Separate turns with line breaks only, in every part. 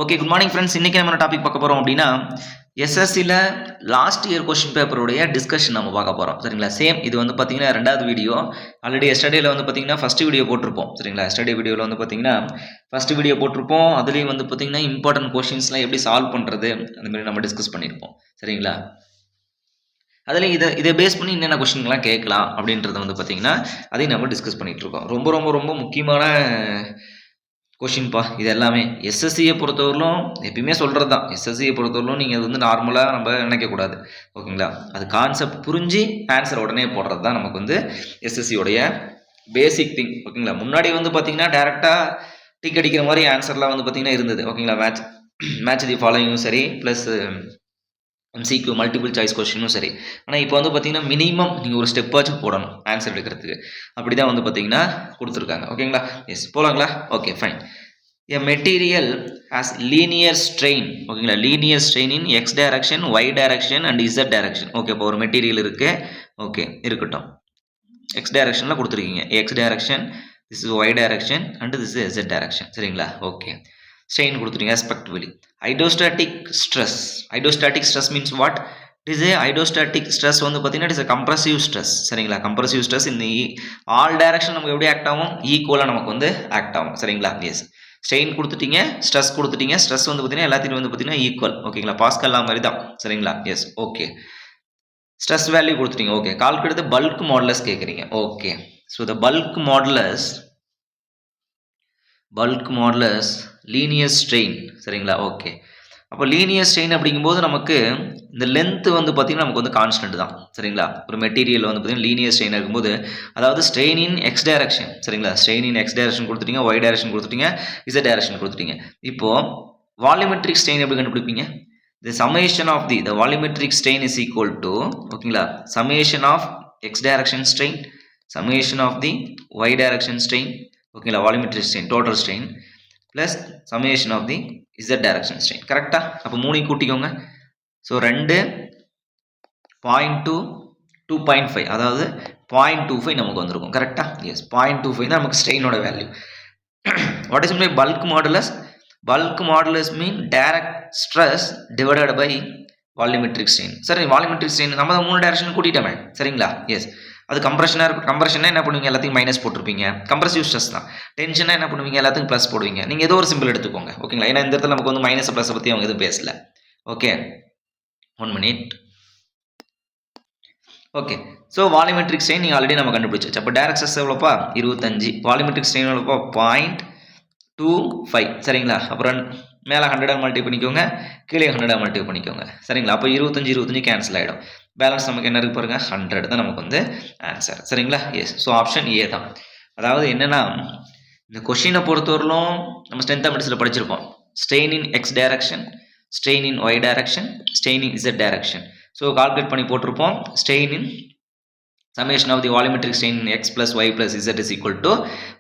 Okay, good morning friends. இன்னைக்கு நம்ம என்ன டாபிக் பார்க்க போறோம் அப்படின்னா, எஸ்எஸ்சில லாஸ்ட் இயர் கொஸ்டின் பேப்பருடைய டிஸ்கஷன் நம்ம பார்க்க போறோம். சரிங்களா? சேம் இது வந்து பார்த்தீங்கன்னா 2வது வீடியோ. ஆல்ரெடி எஸ்டர்டேல வந்து பார்த்தீங்கன்னா ஃபர்ஸ்ட் வீடியோ போட்டிருப்போம். சரிங்களா? எஸ்டர்டே வீடியோல வந்து பார்த்தீங்கன்னா ஃபர்ஸ்ட் வீடியோ போட்டிருப்போம். அதுலேயும் வந்து பார்த்தீங்கன்னா இம்பார்ட்டன்ட் கொஸ்டின்ஸ்லாம் எப்படி சால்வ் பண்ணுறது அந்த மாதிரி நம்ம டிஸ்கஸ் பண்ணியிருப்போம். சரிங்களா? அதில் இதை பேஸ் பண்ணி என்னென்ன கொஸ்டின்லாம் கேட்கலாம் அப்படின்றத வந்து பார்த்தீங்கன்னா அதையும் நம்ம டிஸ்கஸ் பண்ணிட்டு இருக்கோம். ரொம்ப ரொம்ப ரொம்ப முக்கியமான கொஷின்ப்பா இது எல்லாமே. எஸ்எஸ்சியை பொறுத்தவரையிலும் எப்பயுமே சொல்கிறது தான், எஸ்எஸ்சியை பொறுத்தவரையிலும் நீங்கள் அது வந்து நார்மலாக நம்ம நினைக்கக்கூடாது. ஓகேங்களா? அது கான்செப்ட் புரிஞ்சு ஆன்சர் உடனே போடுறது தான் நமக்கு வந்து எஸ்எஸ்சியோடைய பேசிக் திங். ஓகேங்களா? முன்னாடி வந்து பார்த்தீங்கன்னா டேரெக்டாக டிக் அடிக்கிற மாதிரி ஆன்சர்லாம் வந்து பார்த்தீங்கன்னா இருந்தது. ஓகேங்களா? மேட்ச் தி ஃபாலோயிங்கும் சரி, ப்ளஸ் எம்சிக்யூ மல்டிபிள் சாய்ஸ் கொஸ்டினும் சரி. ஆனால் இப்போ வந்து பார்த்தீங்கன்னா மினிமம் நீங்கள் ஒரு ஸ்டெப்பாச்சும் போடணும் ஆன்சர் எடுக்கிறதுக்கு. அப்படி தான் வந்து பார்த்தீங்கன்னா கொடுத்துருக்காங்க. ஓகேங்களா? எஸ், போகலாங்களா? Okay, fine. A material has linear strain. ஓகேங்களா? linear strain in x direction, y direction and z direction. Okay, இப்போ ஒரு மெட்டீரியல் இருக்கு. ஓகே, இருக்கட்டும். x directionல கொடுத்துருக்கீங்க. x direction, this is y direction and this is z direction. சரிங்களா? Okay, strain கொடுத்துருக்கீங்க respectively. Hydrostatic stress. Hydrostatic stress means what? It is a hydrostatic stress வந்து பார்த்தீங்கன்னா it is a compressive stress. சரிங்களா? compressive stress in the all direction நமக்கு எப்படி act ஆகும்? ஈக்குவலாக நமக்கு வந்து ஆக்ட் ஆகும். சரிங்களா? எஸ், ஸ்ட்ரெயின் கொடுத்துட்டீங்க, ஸ்ட்ரெஸ் கொடுத்துட்டீங்க. ஸ்ட்ரெஸ் வந்து பார்த்தீங்கன்னா எல்லாத்தையும் வந்து பார்த்தீங்கன்னா ஈக்குவல். ஓகேங்களா? பாஸ்கல்லா மாதிரி தான். சரிங்களா? Yes, okay. ஸ்ட்ரெஸ் வேல்யூ கொடுத்துட்டீங்க. ஓகே, கால்குலேட் பல்க் மாடுலஸ் கேட்குறீங்க. Okay, so the bulk modulus linear strain. சரிங்களா? ஓகே, அப்போ லீனியர் ஸ்ட்ரெயின் அப்படிங்கும்போது நமக்கு இந்த லென்த் வந்து பார்த்தீங்கன்னா நமக்கு வந்து கான்ஸ்டன்ட் தான். சரிங்களா? ஒரு மெட்டீரியல் வந்து பார்த்தீங்கன்னா லீனியர் ஸ்ட்ரெயின் இருக்கும்போது, அதாவது ஸ்ட்ரெயின் இன் எக்ஸ் டைரக்ஷன். சரிங்களா? ஸ்ட்ரெயின் இன் எக்ஸ் டைரக்ஷன் கொடுத்துட்டீங்க, ஒய் டைரக்ஷன் கொடுத்துட்டீங்க, இசட் டைரக்ஷன் கொடுத்துட்டீங்க. இப்போ வால்யூமெட்ரிக் ஸ்ட்ரெயின் எப்படி கண்டுபிடிப்பீங்க? The summation of the volumetric strain is equal to, ஓகேங்களா, summation of x direction strain, summation of the y direction strain, ஓகேங்களா, volumetric strain, total strain plus summation of the z direction strain. கரெக்டா? அப்போ மூணையும் கூட்டிக்கோங்க. So 2.2 2.5, அதாவது 0.25 நமக்கு வந்திருக்கும். கரெக்டா? S, 0.25 தான் நமக்கு ஸ்ட்ரெயினோட value. What is mean bulk modulus? Bulk modulus mean direct stress divided by volumetric strain. சரி, வால்யூமெட்ரிக் ஸ்ட்ரெயின் நம்ம தான் 3 டைரக்ஷன் கூட்டிட்டோமே. சரிங்களா? எஸ், அது கம்ப்ரெஷனாக இருக்கும். கம்ப்ரெஷனாக என்ன பண்ணுவீங்க? எல்லாத்தையும் மைனஸ் போட்டிருப்பீங்க. கம்ப்ரெசிவ் ஸ்ட்ரெஸ் தான். டென்ஷனாக என்ன பண்ணுவீங்க? எல்லாத்துக்கும் ப்ளஸ் போடுவீங்க. நீங்கள் ஏதோ ஒரு சிம்பிள் எடுத்துக்கோங்க. ஓகேங்களா? ஏன்னா இந்த இடத்துல நமக்கு வந்து மைனஸ் ப்ளஸை பற்றி அவங்க எதுவும் பேசல. Okay, 1 minute. Okay, so volumetric strain நீங்கள் ஆல்ரெடி நம்ம கண்டுபிடிச்சாச்சு. அப்போ டைரக்ட் ஸ்ட்ரெஸ் எவ்வளோப்பா? 25. வால்யூமெட்ரிக் ஸ்ட்ரெயின் எவ்வளோப்பா? 0.25. சரிங்களா? அப்புறம் மேலே 100 மல்டிப்ளை பண்ணிக்கோங்க, கீழே 100 மல்டிப்ளை பண்ணிக்கோங்க. சரிங்களா? அப்போ 25 கேன்சல் ஆகிடும். பேலன்ஸ் நமக்கு என்ன இருக்கு பாருங்க, 100 தான் நமக்கு வந்து ஆன்சர். சரிங்களா? எஸ், ஸோ ஆப்ஷன் ஏ தான். அதாவது என்னன்னா, இந்த கொஷினை பொறுத்தவரையிலும் நம்ம ஸ்ட்ரென்த் ஆஃப் மெடிசினில் படிச்சிருப்போம். Strain in X direction, strain in Y direction, strain in Z direction. So calculate பண்ணி போட்டிருப்போம். Strain in summation of the volumetric strain x plus y plus z is equal to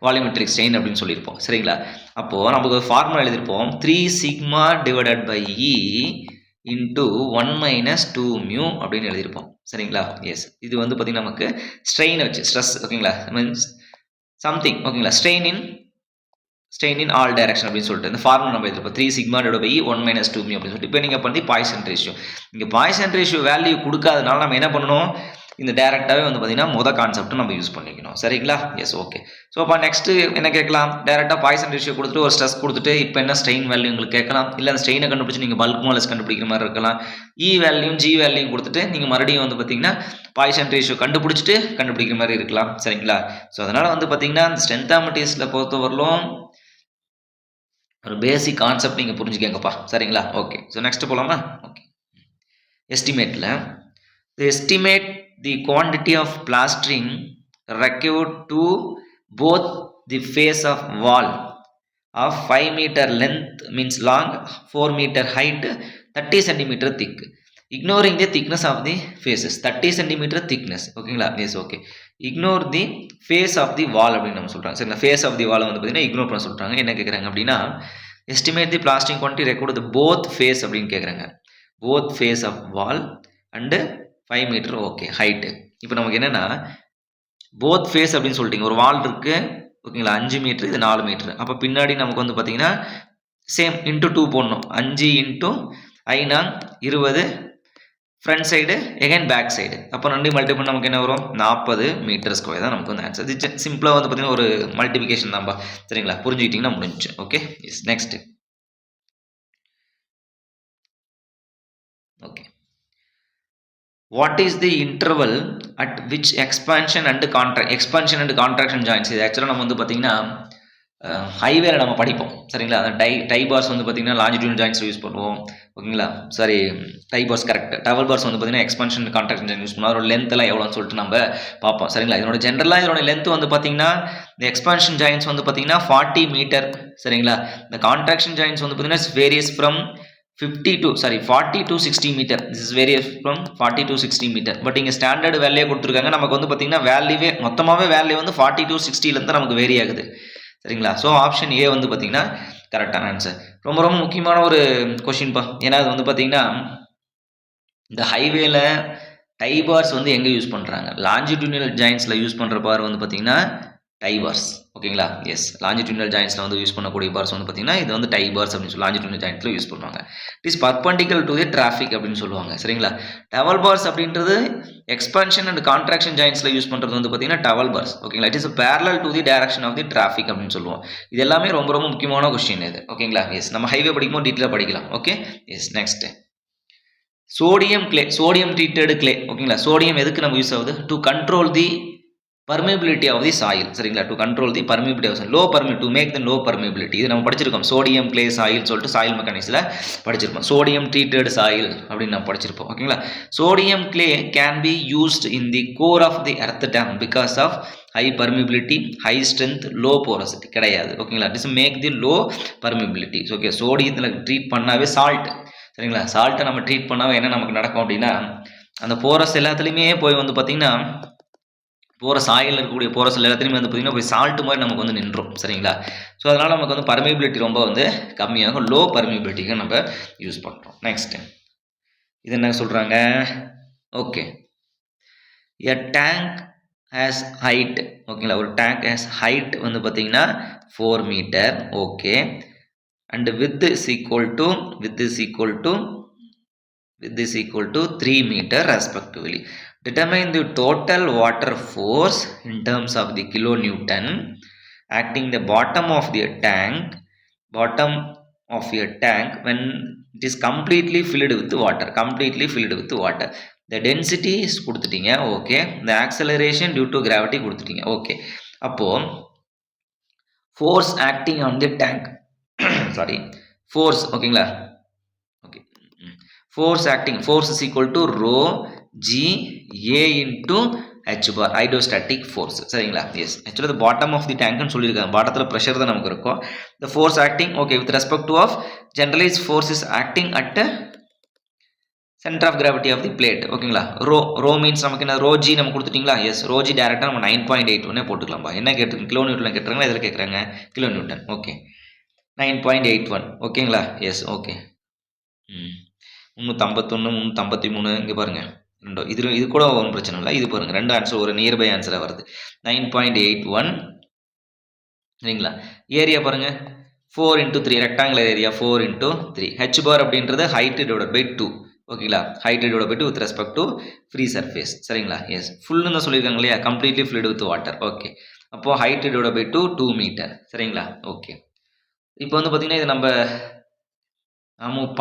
volumetric strain அப்படின்னு சொல்லியிருப்போம். சரிங்களா? அப்போது நமக்கு ஒரு formula எழுதியிருப்போம். 3 sigma divided by e into 1 minus 2 mu அப்படின்னு எழுதியிருப்போம். சரிங்களா? எஸ், இது வந்து பார்த்தீங்கன்னா நமக்கு ஸ்ட்ரெயின் வச்சு ஸ்ட்ரெஸ். ஓகேங்களா? Means something. ஓகேங்களா? ஸ்ட்ரெயின் இன் ஆல் டைரக்ஷன் அப்படின்னு சொல்லிட்டு இந்த ஃபார்முலா நம்ம எழுதிருப்போம். 3 sigma divided by e 1 minus 2 mu அப்படின்னு சொல்லிட்டு. இப்போ நீங்கள் பண்ணி பாய்சன் ரேஷியோ, இங்கே பாய்சன் ரேஷியோ வேல்யூ கொடுக்காதனால நம்ம என்ன பண்ணணும்? இந்த டேரெக்டாகவே வந்து பார்த்தீங்கன்னா கான்செப்ட் நம்ம யூஸ் பண்ணிக்கணும். சரிங்களா? Yes, okay. ஸோ அப்போ நெக்ஸ்ட்டு என்ன கேட்கலாம்? டேரெக்டாக பாய்சன் ரேஷியோ கொடுத்துட்டு ஒரு ஸ்ட்ரெஸ் கொடுத்துட்டு இப்போ என்ன ஸ்ட்ரெயின் வேல்யூ உங்களுக்கு கேட்கலாம். இல்லை அந்த ஸ்ட்ரெயினை கண்டுபிடிச்சி நீங்கள் பல்க் மாடுலஸ் கண்டுபிடிக்கிற மாதிரி இருக்கலாம். இ வேல்யூ ஜி வேல்யூ கொடுத்துட்டு நீங்கள் மறுபடியும் வந்து பார்த்தீங்கன்னா பாய்சன் ரேஷியோ கண்டுபிடிக்கிற மாதிரி இருக்கலாம். சரிங்களா? ஸோ அதனால் வந்து பார்த்தீங்கன்னா இந்த ஸ்ட்ரென்த் ஆஃப் மெட்டீரியல்ஸில் பொறுத்தவரையிலும் ஒரு பேசிக் கான்செப்ட் நீங்கள் புரிஞ்சுக்கங்கப்பா. சரிங்களா? ஓகே, ஸோ நெக்ஸ்ட் போகலாமா? ஓகே, எஸ்டிமேட்டில் estimate the quantity of plastering required to both the face of wall of 5 meter length means long, 4 meter height, 30 centimeter thick, ignoring the thickness of the faces. 30 centimeter thickness. ஓகேங்களா? S, okay. Ignore the face of the wall அப்படின்னு நம்ம சொல்கிறாங்க. சரிங்களா? Face of the வால் வந்து பார்த்தீங்கன்னா ignore பண்ண சொல்கிறாங்க. என்ன கேட்குறாங்க அப்படின்னா, estimate the plastering quantity record both face அப்படின்னு கேட்குறாங்க. Both face of wall and 5 metre. Okay, height. இப்போ நமக்கு என்னென்னா போத் ஃபேஸ் அப்படின்னு சொல்லிட்டீங்க. ஒரு வால் இருக்குது. ஓகேங்களா? 5 மீட்ரு, இது 4 மீட்ரு. அப்போ பின்னாடி நமக்கு வந்து பார்த்தீங்கன்னா சேம் இன்ட்டு 2 போடணும். 5 இன்ட்டு ஐனா 20 front side again back side. அப்போ 2 மல்டிபிள் நமக்கு என்ன வரும்? 40 மீட்டர் ஸ்கொயர் தான் நமக்கு வந்து ஆன்சர். இது சிம்பிளாக வந்து பார்த்தீங்கன்னா ஒரு மல்டிபிகேஷன் தான்ப்பா. சரிங்களா? புரிஞ்சுக்கிட்டிங்கன்னா முடிஞ்சு. Okay, yes. Next. Okay, what is the interval at which expansion and contraction joints? இது ஆக்சுவலாக நம்ம வந்து பார்த்தீங்கன்னா ஹைவேல நம்ம படிப்போம். சரிங்களா? டை பார்ஸ் வந்து பார்த்தீங்கன்னா லாஞ்சிடியூட் ஜாயின்ஸ் யூஸ் பண்ணுவோம். ஓகேங்களா? Sorry, tie bars correct. Dowel bars வந்து பார்த்தீங்கன்னா எக்ஸ்பான்ஷன் கான்ட்ராக்ஷன் ஜாயின் யூஸ் பண்ணுவோம். அதோட லென்த் எல்லாம் எவ்வளோன்னு சொல்லிட்டு நம்ம பார்ப்போம். சரிங்களா? இதோட லென்த் வந்து பார்த்தீங்கன்னா இந்த எக்ஸ்பான்ஷன் ஜாயின்ஸ் வந்து பார்த்தீங்கன்னா 40 மீட்டர். சரிங்களா? இந்த கான்ட்ராக்ஷன் ஜாயின்ஸ் வந்து பார்த்தீங்கன்னா varies from 40 to 60 metre. This is varies from 40 to 60 metre. But இங்கே ஸ்டாண்டர்ட் வேல்யூ கொடுத்துருக்காங்க. நமக்கு வந்து பார்த்தீங்கன்னா மொத்தமாகவே வேல்யூ வந்து 40 to 60லேருந்து நமக்கு வேரி ஆகுது. சரிங்களா? ஸோ ஆப்ஷன் ஏ வந்து பார்த்தீங்கன்னா கரெக்டான ஆன்சர். ரொம்ப ரொம்ப முக்கியமான ஒரு கொஷின்ப்பா. ஏன்னா அது வந்து பார்த்தீங்கன்னா இந்த ஹைவேல டை பார்ஸ் வந்து எங்கே யூஸ் பண்ணுறாங்க? லாஞ்சிடியூனல் ஜாயின்ஸில் யூஸ் பண்ணுற பார் வந்து பார்த்தீங்கன்னா டை பார்ஸ். ஓகேங்களா? எஸ். லாஞ்சிடியூனல் ஜாயின்ஸில் வந்து யூஸ் பண்ணக்கூடிய பார்ஸ் வந்து பார்த்தீங்கன்னா இது வந்து டை பார்ஸ் அப்படின்னு சொல்லி லாஞ்சிடியூனல் ஜாயின்ஸில் யூஸ் பண்ணுவாங்க. It is perpendicular to the traffic அப்படின்னு சொல்லுவாங்க. சரிங்களா? டவல் பார்ஸ் அப்படின்றது எக்ஸ்பான்ஷன் அண்ட் கான்ட்ராக்ஷன் ஜாயின்ஸில் யூஸ் பண்ணுறது வந்து பார்த்தீங்கன்னா டவல் பார்ஸ். ஓகேங்களா? It is parallel to the direction of the traffic அப்படின்னு சொல்லுவோம். இது எல்லாமே ரொம்ப ரொம்ப முக்கியமான கொஸ்டின் இது. ஓகேங்களா? எஸ். நம்ம ஹைவே படிக்கும்போது டீட்டெயிலாக படிக்கலாம். Okay, yes. Next, sodium treated clay. ஓகேங்களா? சோடியம் எதுக்கு நம்ம யூஸ் ஆகுது? To control the permeability of the soil. சரிங்களா? To control the permeability of soil. To make the low permeability. இது நம்ம படிச்சிருக்கோம். சோடியம் கிளே சாயில் சொல்லிட்டு சாயில் மெக்கானிக்ஸில் படிச்சிருப்போம். சோடியம் ட்ரீட்டட் சாயில் அப்படின்னு நம்ம படிச்சிருப்போம். ஓகேங்களா? Sodium clay can be used in the core of the earth dam because of high permeability, high strength, low porosity கிடையாது. ஓகேங்களா? It is make the low permeability. Okay, சோடியத்தில் treat பண்ணாவே salt. சரிங்களா? சால்ட்டை நம்ம ட்ரீட் பண்ணாவே என்ன நமக்கு நடக்கும் அப்படின்னா அந்த போரஸ் எல்லாத்துலேயுமே போய் வந்து பார்த்தீங்கன்னா போகிற சாயில் இருக்கக்கூடிய போரஸ் எல்லாத்துலேயுமே வந்து பார்த்திங்கன்னா போய் சால்ட்டு மாதிரி நமக்கு வந்து நின்றோம். சரிங்களா? ஸோ அதனால் நமக்கு வந்து பர்மிபிலிட்டி ரொம்ப வந்து கம்மியாகும். லோ பர்மிபிலிட்டிக்கு நம்ம யூஸ் பண்ணுறோம். நெக்ஸ்ட், இது என்ன சொல்கிறாங்க? Okay, a tank has height. ஓகேங்களா? ஒரு டேங்க் ஹேஸ் ஹைட் வந்து பார்த்திங்கன்னா 4 metre. Okay, and width is equal to 3 metre respectively. Determine the total water force in terms of the kilonewton acting the bottom of a tank when it is completely filled with water. The density is கொடுத்துட்டீங்க. Okay, the acceleration due to gravity கொடுத்துட்டீங்க. Okay, அப்போ force acting on the tank force. ஓகேங்களா? Okay, force is equal to rho g a into h bar hydrostatic force. சரிங்களா? Yes. ஆக்சுவலாக bottom of the டேங்க்னு சொல்லியிருக்காங்க. பாட்டத்தில் pressure தான் நமக்கு இருக்கும். The force acting okay with respect to of generalise force is acting at centre of gravity of the plate. ஓகேங்களா? Rho means நமக்கு என்ன? ரோ ஜி நம்ம கொடுத்துட்டிங்களா? எஸ். ரோ ஜி டேரெக்டாக நம்ம 9.81 போட்டுக்கலாம்ப்பா. என்ன கேட்டுருக்கு? கிலோ நியூட்டனில் கேட்டுறாங்களா? இதில் கேட்குறாங்க கிலோ நியூட்டன். ஓகே, 9.81. ஓகேங்களா? எஸ். ஓகே, 351 353 இங்கே பாருங்கள். இது கூட ஒன்றும் பிரச்சனை இல்லை. இது பாருங்கள், ரெண்டு ஆன்சர் ஒரு நியர்பை ஆன்சராக வருது. 9.81. சரிங்களா? ஏரியா பாருங்கள், 4 into 3 rectangular area 4 into 3. H bar அப்படின்றது ஹைட் டிவைடட் பை 2. ஓகேங்களா? Height divided by 2 with respect to free surface. சரிங்களா? எஸ். ஃபுல்லுன்னு தான் சொல்லியிருக்காங்க இல்லையா? Completely filled with water. Okay, அப்போது ஹைட் டிவைடட் பை 2 மீட்டர். சரிங்களா? ஓகே, இப்போ வந்து பார்த்தீங்கன்னா இது நம்ம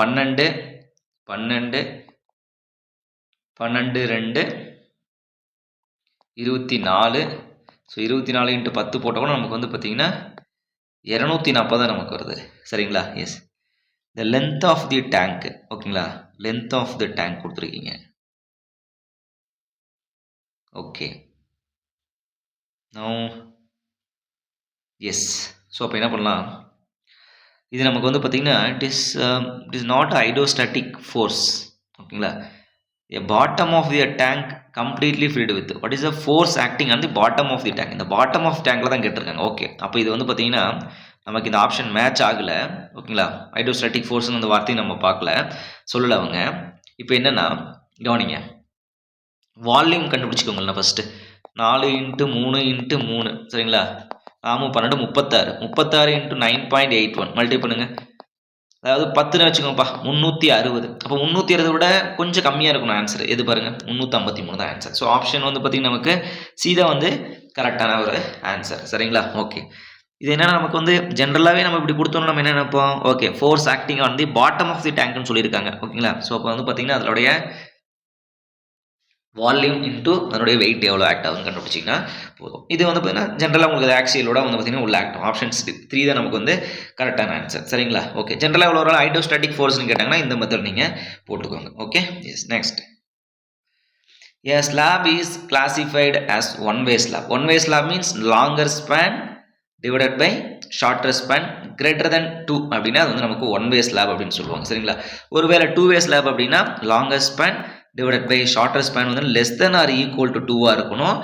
12 2 24. ஸோ 24 into 10 போட்டால் கூட நமக்கு வந்து பார்த்தீங்கன்னா 240 தான் நமக்கு வருது. சரிங்களா? Yes. The length of the tank. ஓகேங்களா? லென்த் ஆஃப் தி டேங்க் கொடுத்துருக்கீங்க. Okay, no yes. ஸோ அப்போ என்ன பண்ணலாம்? இது நமக்கு வந்து பார்த்தீங்கன்னா it is not hydrostatic force. ஓகேங்களா? A bottom of the tank completely filled with what is the force acting on the bottom of the tank? இந்த bottom of tankல தான் கேட்டிருக்காங்க. ஓகே, அப்போ இது வந்து பார்த்தீங்கன்னா நமக்கு இந்த ஆப்ஷன் மேட்ச் ஆகலை. ஓகேங்களா? ஹைட்ரோஸ்டாட்டிக் ஃபோர்ஸ்னு அந்த வார்த்தையை நம்ம பார்க்கல, சொல்லலை அவங்க. இப்போ என்னென்னா கவனிங்க, வால்யூம் கண்டுபிடிச்சிக்கோங்களா ஃபஸ்ட்டு. 4 into 3 into 3. சரிங்களா? 12 36 into 9.81 மல்டிப்ளை பண்ணுங்கள். அதாவது 10ன்னு வச்சுக்கோங்கப்பா 360. அப்போ 360 விட கொஞ்சம் கம்மியாக இருக்கணும் ஆன்சர். எது பாருங்க 353 தான் ஆன்சர். ஸோ ஆப்ஷன் வந்து பார்த்தீங்கன்னா நமக்கு சி தான் வந்து கரெக்டான ஒரு ஆன்சர். சரிங்களா? ஓகே. இது என்னன்னா நமக்கு வந்து ஜென்ரலாகவே நம்ம இப்படி கொடுத்தோம்னா நம்ம என்ன நினைப்போம், okay force acting on the bottom of the டேங்க்னு சொல்லியிருக்காங்க. ஓகேங்களா? ஸோ அப்போ வந்து பார்த்தீங்கன்னா அதனுடைய வால்யூம் இன்டூ அதனுடைய வெயிட் எவ்வளோ ஆக்ட் ஆகுதுன்னு கண்டுபிடிச்சிங்கன்னா போதும். இது வந்து பார்த்தீங்கன்னா ஜென்ரலாக உங்களுக்கு ஆக்சியலோட வந்து பார்த்தீங்கன்னா உள்ள ஆக்டும். ஆப்ஷன்ஸ் 3 தான் நமக்கு வந்து கரெக்டான ஆன்சர். சரிங்களா? ஓகே. ஜென்ரலாக எவ்வளோ வரும் ஹைட்ரோஸ்டாட்டிக் ஃபோர்ஸ்னு கேட்டாங்கன்னா இந்த மெத்தட் நீங்கள் போட்டுக்கோங்க. Okay. Yes next. A slab is classified as one-way slab. One-way slab means longer span divided by shorter span greater than 2 அப்படின்னா அது வந்து நமக்கு one-way slab அப்படின்னு சொல்லுவாங்க. சரிங்களா? ஒருவேளை two-way slab அப்படின்னா longer span divided by shorter span வந்து less than or equal to 2 இருக்கணும்.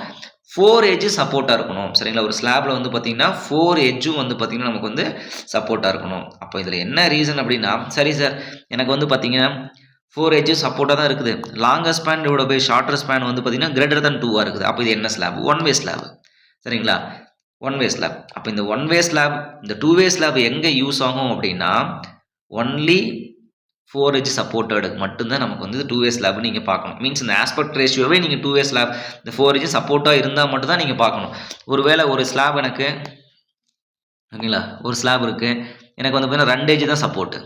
4 edge சப்போர்ட்டாக இருக்கணும். சரிங்களா? ஒரு ஸ்லாப்ல வந்து பார்த்தீங்கன்னா 4 edgeம் வந்து பார்த்தீங்கன்னா நமக்கு வந்து சப்போர்ட்டாக இருக்கணும். அப்போ இதில் என்ன ரீசன் அப்படின்னா, சரி சார் எனக்கு வந்து பார்த்தீங்கன்னா 4 edges சப்போர்ட்டாக தான் இருக்குது. Longer span divide by shorter span வந்து பார்த்தீங்கன்னா கிரேட்டர் than 2 இருக்குது. அப்போ இது என்ன ஸ்லாப்? One way slab. சரிங்களா? One way slab. அப்போ இந்த ஒன் வே ஸ்லாப் இந்த 2 வே ஸ்லாப் எங்கே யூஸ் ஆகும் அப்படின்னா ஒன்லி 4 edge சப்போர்ட்டட் மட்டும்தான் நமக்கு வந்து 2 வே ஸ்லாப் நீங்கள் பார்க்கணும். மீன்ஸ் இந்த ஆஸ்பெக்ட் ரேஷியோவே நீங்கள் 2 வே ஸ்லாப் இந்த 4 edge சப்போர்ட்டாக இருந்தால் மட்டும் தான் நீங்கள் பார்க்கணும். ஒருவேளை ஒரு ஸ்லாப் எனக்கு ஓகேங்களா ஒரு ஸ்லாப் இருக்குது எனக்கு வந்து பார்த்தீங்கன்னா 2 edge தான் சப்போர்ட்டு.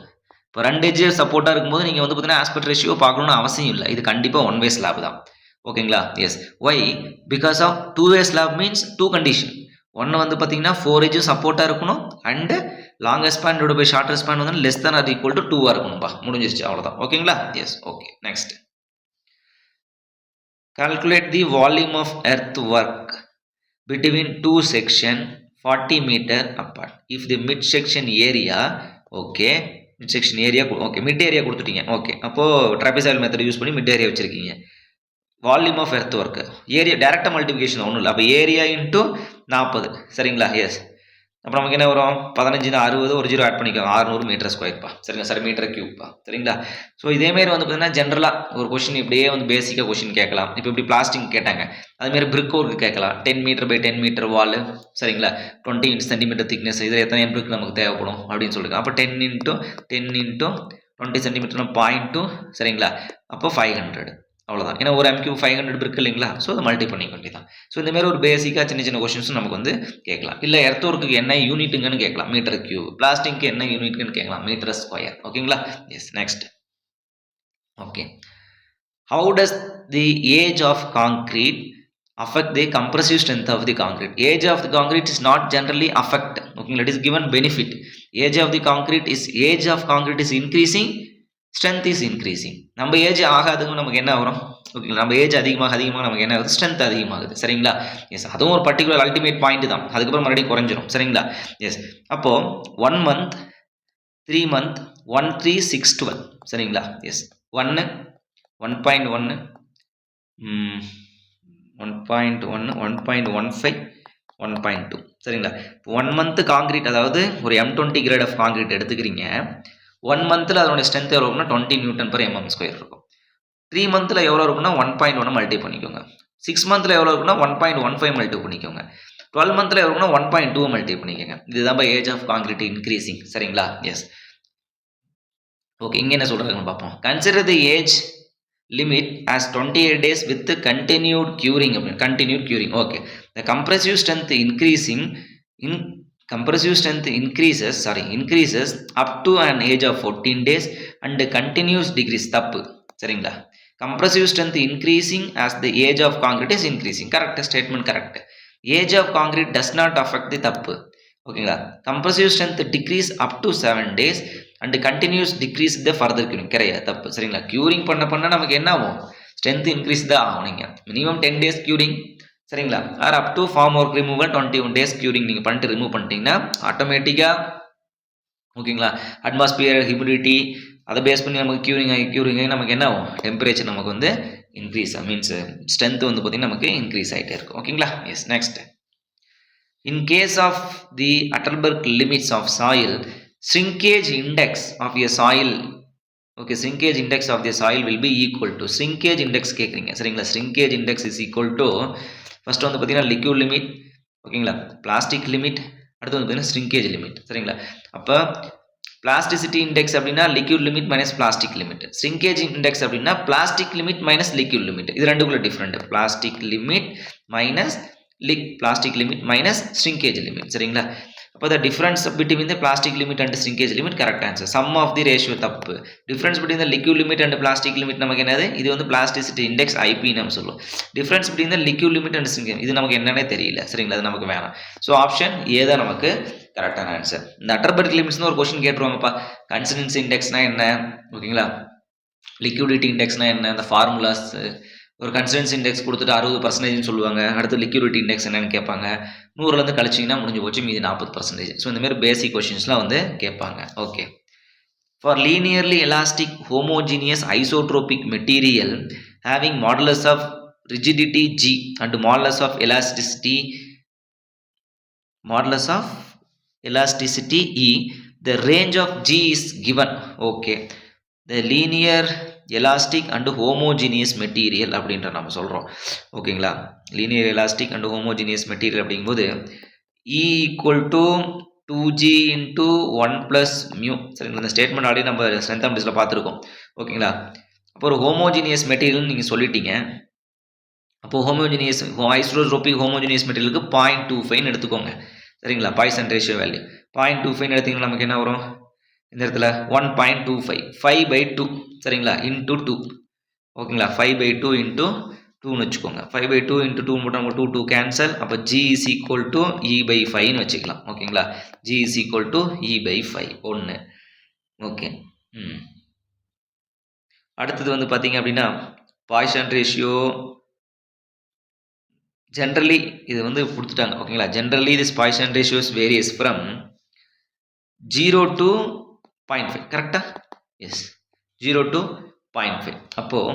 இப்போ 2 edge சப்போர்ட்டாக இருக்கும்போது நீங்கள் வந்து பார்த்தீங்கன்னா ஆஸ்பெக்ட் ரேஷியோ பார்க்கணும்னு அவசியம் இல்லை. இது கண்டிப்பாக ஒன் வே ஸ்லாப் தான். ஓகேங்களா? Yes. Why because of 2 way slab means 2 condition. ஒன்று வந்து பார்த்தீங்கன்னா 4 edge சப்போர்ட்டாக இருக்கணும் and longer span divide by shorter span வந்து less than or equal to 2 இருக்கணும்பா. முடிஞ்சிருச்சு அவ்வளோதான். ஓகேங்களா? S. Okay. Next. Calculate the volume of earthwork between two section 40 meter apart. If the mid section area okay mid section area okay mid area கொடுத்துட்டீங்க. Okay அப்போது trapezoidal method use பண்ணி mid area வச்சுருக்கீங்க. Volume of earth work area டேரெக்டாக multiplication ஒன்றும் இல்லை. அப்போ area into 40. சரிங்களா? எஸ். அப்போ நமக்கு என்ன வரும் 15 60 ஒரு 0 ஆட் பண்ணிக்கோங்க 600 மீட்டர் ஸ்கொயர்ப்பா. சரிங்களா? சாரி மீட்டர் கியூப்பா. சரிங்களா? ஸோ இதேமாரி வந்து பார்த்தீங்கன்னா ஜென்ரலாக ஒரு கொஷின் இப்படியே வந்து பேசிக்காக கொஷின் கேட்கலாம். இப்போ இப்படி பிளாஸ்டிக் கேட்டாங்க அதுமாரி பிரிக் ஒர்க்கு கேட்கலாம். 10 மீட்டர் பை 10 மீட்டர் வால். சரிங்களா? 20 சென்டிமீட்டர் திக்னஸ் இதில் எத்தனை பிரிக் நமக்கு தேவைப்படும் அப்படின்னு சொல்லியிருக்காங்க. அப்போ 10 இன்ட்டு 20 சென்டிமீட்டர்னா 0.2. சரிங்களா? அப்போ 500 அவ்வளோதான். ஏன்னா ஒரு MQ 500 இருக்கு இல்லைங்களா? ஸோ அதை மல்டி பண்ணிக்க வேண்டியதான். ஸோ இந்தமாரி ஒரு பேசிக்காக சின்ன சின்ன கொஷின்ஸும் நமக்கு வந்து கேட்கலாம். இல்லை எர்த் ஒர்க்குக்கு என்ன யூனிட்டுங்கன்னு கேட்கலாம் மீட்டர் கியூப். பிளாஸ்டிக்கு என்ன யூனிட்னு கேட்கலாம் மீட்டர் ஸ்கொயர். ஓகேங்களா? Yes. Next. Okay. How does the age of concrete affect the compressive strength of the concrete? Age of the concrete is not generally affect. Okay, it is given benefit. Age of the concrete is increasing, strength is increasing. நம்ம age ஆகாதுங்க நமக்கு என்ன வரும்? Okay நம்ம age அதிகமாக நமக்கு என்ன ஆகுது? ஸ்ட்ரென்த் அதிகமாகுது. சரிங்களா? எஸ். அதுவும் ஒரு பர்டிகுலர் அல்டிமேட் பாயிண்ட் தான். அதுக்கப்புறம் மறுபடியும் குறைஞ்சிரும். சரிங்களா? எஸ். அப்போது 1 month 3 month 1 3 6 12. சரிங்களா? எஸ். 1 1.1 1.1 1.15 1.2. சரிங்களா? 1 month காங்கிரீட் அதாவது ஒரு M20 கிரேட் ஆஃப் காங்கிரீட் எடுத்துக்கிறீங்க. 1 monthல அதோட ஸ்ட்ரென்த் எவ்வளோ இருக்குன்னா 20 Nm/mm² இருக்கும். 3 monthல எவ்வளோ இருக்குன்னா 1.1 மல்டி பண்ணிக்கோங்க. 6 monthல எவ்வளோ இருக்குன்னா 1.15 மல்டி பண்ணிக்கோங்க. 12 monthல எவ்வளோ இருக்குன்னா 1.2 மல்டி பண்ணிக்கோங்க. இதுதான் ஏஜ் ஆஃப் காங்கிரீட் இன்க்ரீசிங். சரிங்களா? எஸ். ஓகே இங்கே என்ன சொல்கிறாங்கன்னு பார்ப்போம். Consider the age limit as 28 days with the continued curing. Okay, the compressive strength increases up to an age of 14 days and continuous decrease. தப்பு. சரிங்களா? compressive strength increasing as the age of concrete is increasing. correct statement. correct. age of concrete does not affect the தப்பு. ஓகேங்களா? compressive strength decrease up to 7 days and continuous decrease the further curing கிடையாது. தப்பு. சரிங்களா? Curing பண்ண நமக்கு என்ன ஆகும்? Strength increase தான் ஆகும். நீங்கள் மினிமம் 10 days க்யூரிங். சரிங்களா? Or up to formwork removal 21 days curing நீங்கள் பண்ணிட்டு ரிமூவ் பண்ணிட்டீங்கன்னா ஆட்டோமேட்டிக்காக ஓகேங்களா அட்மாஸ்பியர் ஹியூமிடிட்டி அதை பேஸ் பண்ணி நமக்கு க்யூரிங் ஆகி நமக்கு என்ன ஆகும்? டெம்பரேச்சர் நமக்கு வந்து இன்க்ரீஸ் மீன்ஸ் ஸ்ட்ரென்த் வந்து பார்த்திங்கன்னா நமக்கு இன்க்ரீஸ் ஆகிட்டே இருக்கும். ஓகேங்களா? Yes. Next. In case of the Atterberg limits of soil shrinkage index of a soil. Okay, shrinkage index of the soil will be equal to shrinkage index கேக்குறீங்க. சரிங்களா? shrinkage index is equal to first வந்து பார்த்தீங்கன்னா liquid limit. ஓகேங்களா? plastic limit. அடுத்து வந்து பார்த்தீங்கன்னா shrinkage limit. சரிங்களா? அப்போ பிளாஸ்டிசிட்டி இண்டெக்ஸ் அப்படின்னா liquid limit minus plastic limit. Shrinkage index அப்படின்னா plastic limit minus liquid limit. இது ரெண்டுக்குள்ள different. Plastic limit minus plastic limit minus shrinkage limit. சரிங்களா? அப்போ the difference between the plastic limit and shrinkage limit correct answer. Sum of the ratio தப்பு. Difference between the liquid limit and plastic limit நமக்கு என்னது? இது வந்து plasticity index IP நம்ம சொல்லுவோம். Difference between the liquid limit and shrinkage இது நமக்கு என்னன்னே தெரியல. சரிங்களா? அது நமக்கு வேணாம். ஸோ ஆப்ஷன் ஏ தான் நமக்கு கரெக்டான ஆன்சர். இந்த அட்டர்பர்க் லிமிட்ஸ்னு ஒரு கொஸ்டின் கேட்டுருவாங்கப்பா. கன்சிஸ்டன்சி இண்டெக்ஸ்னா என்ன? ஓகேங்களா? லிக்யூடிட்டி இண்டெக்ஸ்னா என்ன? இந்த ஃபார்முலாஸ் ஒரு கன்சிஸ்டன்சி இண்டெக்ஸ் கொடுத்துட்டு 60% சொல்லுவாங்க. அடுத்து லிக்யூடிட்டி இண்டெக்ஸ் என்னன்னு கேட்பாங்க. 100லேருந்து கழிச்சிங்கன்னா முடிஞ்சு போச்சு, மீதி 40%. ஸோ இந்த மாதிரி பேசிக் கொஸ்டின்ஸ்லாம் வந்து கேட்பாங்க. Okay. For linearly elastic homogeneous isotropic material having modulus of rigidity G and modulus of elasticity E, the range of G is given. Okay. The linear elastic and homogeneous material அப்படின்ற நம்ம சொல்கிறோம். ஓகேங்களா? linear elastic and homogeneous material அப்படிங்கும்போது E equal to 2G into 1 plus mu. சரிங்களா? இந்த statement already நம்ம strength of டிஸ்ல பார்த்துருக்கோம். ஓகேங்களா? அப்போ ஒரு ஹோமோஜினியஸ் மெட்டீரியல் நீங்கள் சொல்லிட்டீங்க. அப்போ ஹோமோஜினியஸ் ஐசோட்ரோபிக் ஹோமோஜினியஸ் மெட்டீரியலுக்கு 0.25 எடுத்துக்கோங்க. சரிங்களா? பாய்சன் ரேஷியோ வேல்யூ 0.25 எடுத்தீங்கன்னா நமக்கு என்ன வரும்? இந்த இடத்துல 1.25 5/2. சரிங்களா? இன்டூ 2. ஓகேங்களா? 5/2 இன்டூ 2ன்னு வச்சுக்கோங்க. 5/2 இன்டூ 2 போட்டால் நம்ம 2 கேன்சல். அப்போ G இஸ் ஈக்குவல் டு E/5ன்னு வச்சுக்கலாம். ஓகேங்களா? G is equal to E/5 1. Okay. அடுத்தது வந்து பார்த்தீங்க அப்படின்னா பாய்சன் ரேஷியோ ஜென்ரலி இது வந்து கொடுத்துட்டாங்க. ஓகேங்களா? Generally this Poisson ratios varies from 0 to 0.5. கரெக்டா? எஸ். 0 to 0.5. அப்போது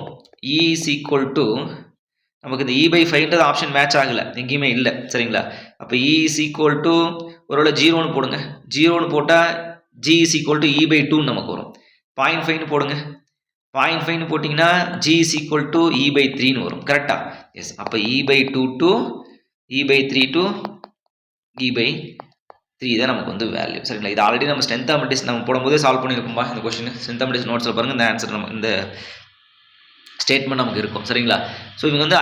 E இஸ் ஈக்குவல் டு நமக்கு இந்த E/5ன்றது ஆப்ஷன் மேட்ச் ஆகலை, எங்கேயுமே இல்லை. சரிங்களா? அப்போ E இஸ் ஈக்குவல் டு ஒருவேளை 0ன்னு போடுங்க. 0ன்னு போட்டால் G is equal to E/2 நமக்கு வரும். 0.5ன்னு போடுங்க. 0.5ன்னு போட்டிங்கன்னா G இஸ் ஈக்குவல் டு E/3ன்னு வரும். கரெக்டா? எஸ். அப்போ E/2 to E/3 to E/3 தான் நமக்கு வந்து வேல்யூ. சரிங்களா? இது ஆல்ரெடி நம்ம ஸ்ட்ரென்த் ஆஃப் மெட்டீரியல்ஸ் நம்ம போடும்போதே சால்வ் பண்ணியிருக்கோம்பா இந்த கொஸ்டின். ஸ்ட்ரென்த் ஆஃப் மெட்டீரியல்ஸ் நோட்ஸில் பாருங்கள், இந்த ஆன்சர் நம்ம இந்த ஸ்டேட்மெண்ட் நமக்கு இருக்கும். சரிங்களா? ஸோ இவங்க வந்து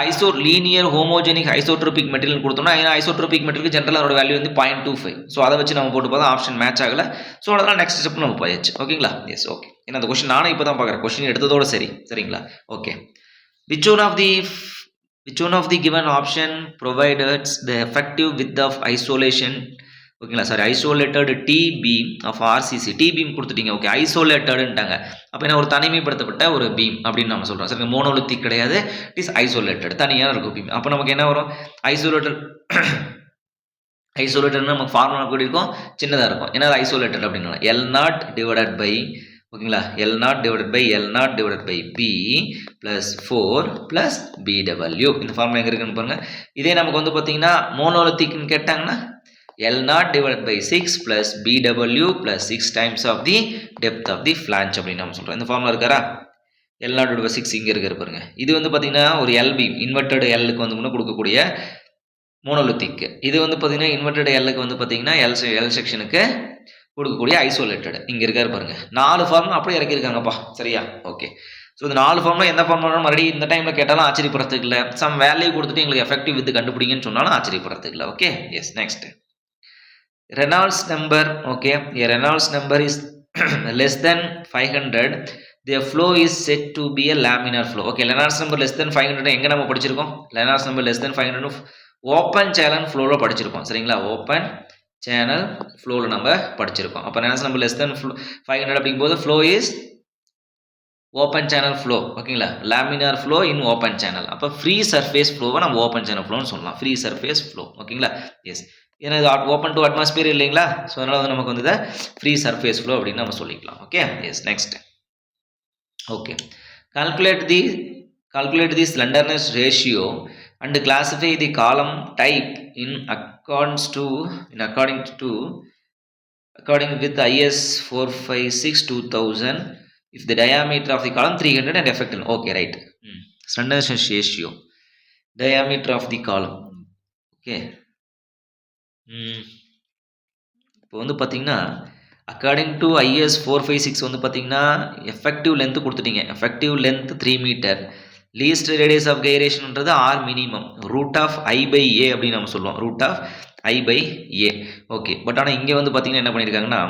லீனியர் ஹோமோஜெனிக் ஐசோட்ரோபிக் மெட்டீரியல் கொடுத்தோம்னா, ஏன்னா ஐசோட்ரோபிக் மெட்டீரியல் ஜென்ரலாக அதோட வேல்யூ வந்து 0.25. ஸோ அதை வச்சு நம்ம போட்டு பார்த்தா ஆப்ஷன் மேட்ச் ஆகலை. ஸோ அதெல்லாம் நெக்ஸ்ட் ஸ்டெப் நம்ம போயாச்சு. ஓகேங்களா? எஸ். ஓகே. ஏன்னா அந்த கொஸ்டின் நானும் இப்போ தான் பார்க்குறேன். கொஸ்டின் எடுத்ததோட சரி. சரிங்களா? Okay. Which one of the given option provides the effective width of isolation? ஓகேங்களா? Sorry, isolated T beam of RCC. T beam கொடுத்துட்டீங்க. ஓகே. ஐசோலேட்டடுன்ட்டாங்க. அப்போ என்ன ஒரு தனிமைப்படுத்தப்பட்ட ஒரு பீம் அப்படின்னு நம்ம சொல்கிறோம். சரி, மோனோலித்திக் கிடையாது. இட் இஸ் ஐசோலேட்டட், தனியாக இருக்கும் பீம். அப்போ நமக்கு என்ன வரும்? ஐசோலேட்டட் நமக்கு ஃபார்முலா கூட இருக்கும், சின்னதாக இருக்கும். ஏன்னா அது ஐசோலேட்டட் அப்படின்னா L0 டிவைடட் பை, ஓகேங்களா, L0 divided by L0 divided by B plus 4 plus BW. இந்த ஃபார்முலா எங்கே இருக்குன்னு பாருங்கள். இதே நமக்கு வந்து பார்த்தீங்கன்னா மோனோலித்திக்னு கேட்டாங்கன்னா L0 divided by 6 plus BW plus 6 times of the depth of the flange அப்படின்னு நம்ம சொல்கிறோம். இந்த ஃபார்முலா இருக்காரா? L0 divided by 6 இங்கே இருக்கிற பாருங்க. இது வந்து பார்த்தீங்கன்னா ஒரு L பீம், இன்வெர்டட் Lக்கு வந்து முன்னே கொடுக்கக்கூடிய மோனோலித்திக். இது வந்து பார்த்தீங்கன்னா இன்வெர்டட் Lக்கு வந்து பார்த்தீங்கன்னா L செக்ஷனுக்கு கொடுக்கக்கூடிய ஐசோலேட்டட். இங்கே இருக்காரு பாருங்க. 4 ஃபார்முலா அப்படியே இறக்கியிருக்காங்கப்பா. சரியா? ஓகே. ஸோ இந்த 4 ஃபார்முலா எந்த ஃபார்முலா மறுபடியும் இந்த டைமில் கேட்டாலும் ஆச்சரியப்படுறதுக்கு இல்லை. சம் வேல்யூ கொடுத்துட்டு எங்களுக்கு எஃபெக்டிவ் வித் கண்டுபிடிங்கன்னு சொன்னாலும் ஆச்சரியப்படுறதுக்கு இல்லை. Okay. Yes. Next Reynolds number. Okay, a Reynolds number is less than 500. The flow is said to be a laminar flow. Okay, Reynolds number less than 500 எங்க நம்ம படிச்சிருக்கோம்? Reynolds number less than 500 open channel ஃப்ளோவில் படிச்சிருக்கோம். சரிங்களா? Open channel ஃப்ளோவில் நம்ம படிச்சிருக்கோம். அப்போ Reynolds number less than 500 அப்படிங்கும்போது flow is open channel flow. ஓகேங்களா? Laminar flow in open channel. அப்போ ஃப்ரீ சர்ஃபேஸ் ஃப்ளோவை நம்ம ஓப்பன் சேனல் ஃப்ளோன்னு சொல்லலாம். Free surface flow. ஓகேங்களா? எஸ். ஏன்னா இது ஓப்பன் டு அட்மாஸ்பியர் இல்லைங்களா? ஸோ அதனால் வந்து நமக்கு வந்து ஃப்ரீ சர்ஃபேஸ் ஃப்ளோ அப்படின்னு நம்ம சொல்லிக்கலாம். Okay. Yes. Next. Okay. Calculate the slenderness ratio and classify the column type according with IS 456/2000 if the diameter of the column 300 and effective. Okay, right. Slenderness ratio, diameter of the column. Okay. இப்போ வந்து பார்த்தீங்கன்னா according to IS 456 வந்து பார்த்தீங்கன்னா effective length கொடுத்துட்டீங்க. Effective length 3 metre, least radius of கைரேஷன்ன்றது r minimum, root of I by A அப்படின்னு நம்ம சொல்லுவோம். Root of I by A. Okay, but ஆனால் இங்கே வந்து பார்த்தீங்கன்னா என்ன பண்ணியிருக்காங்கன்னா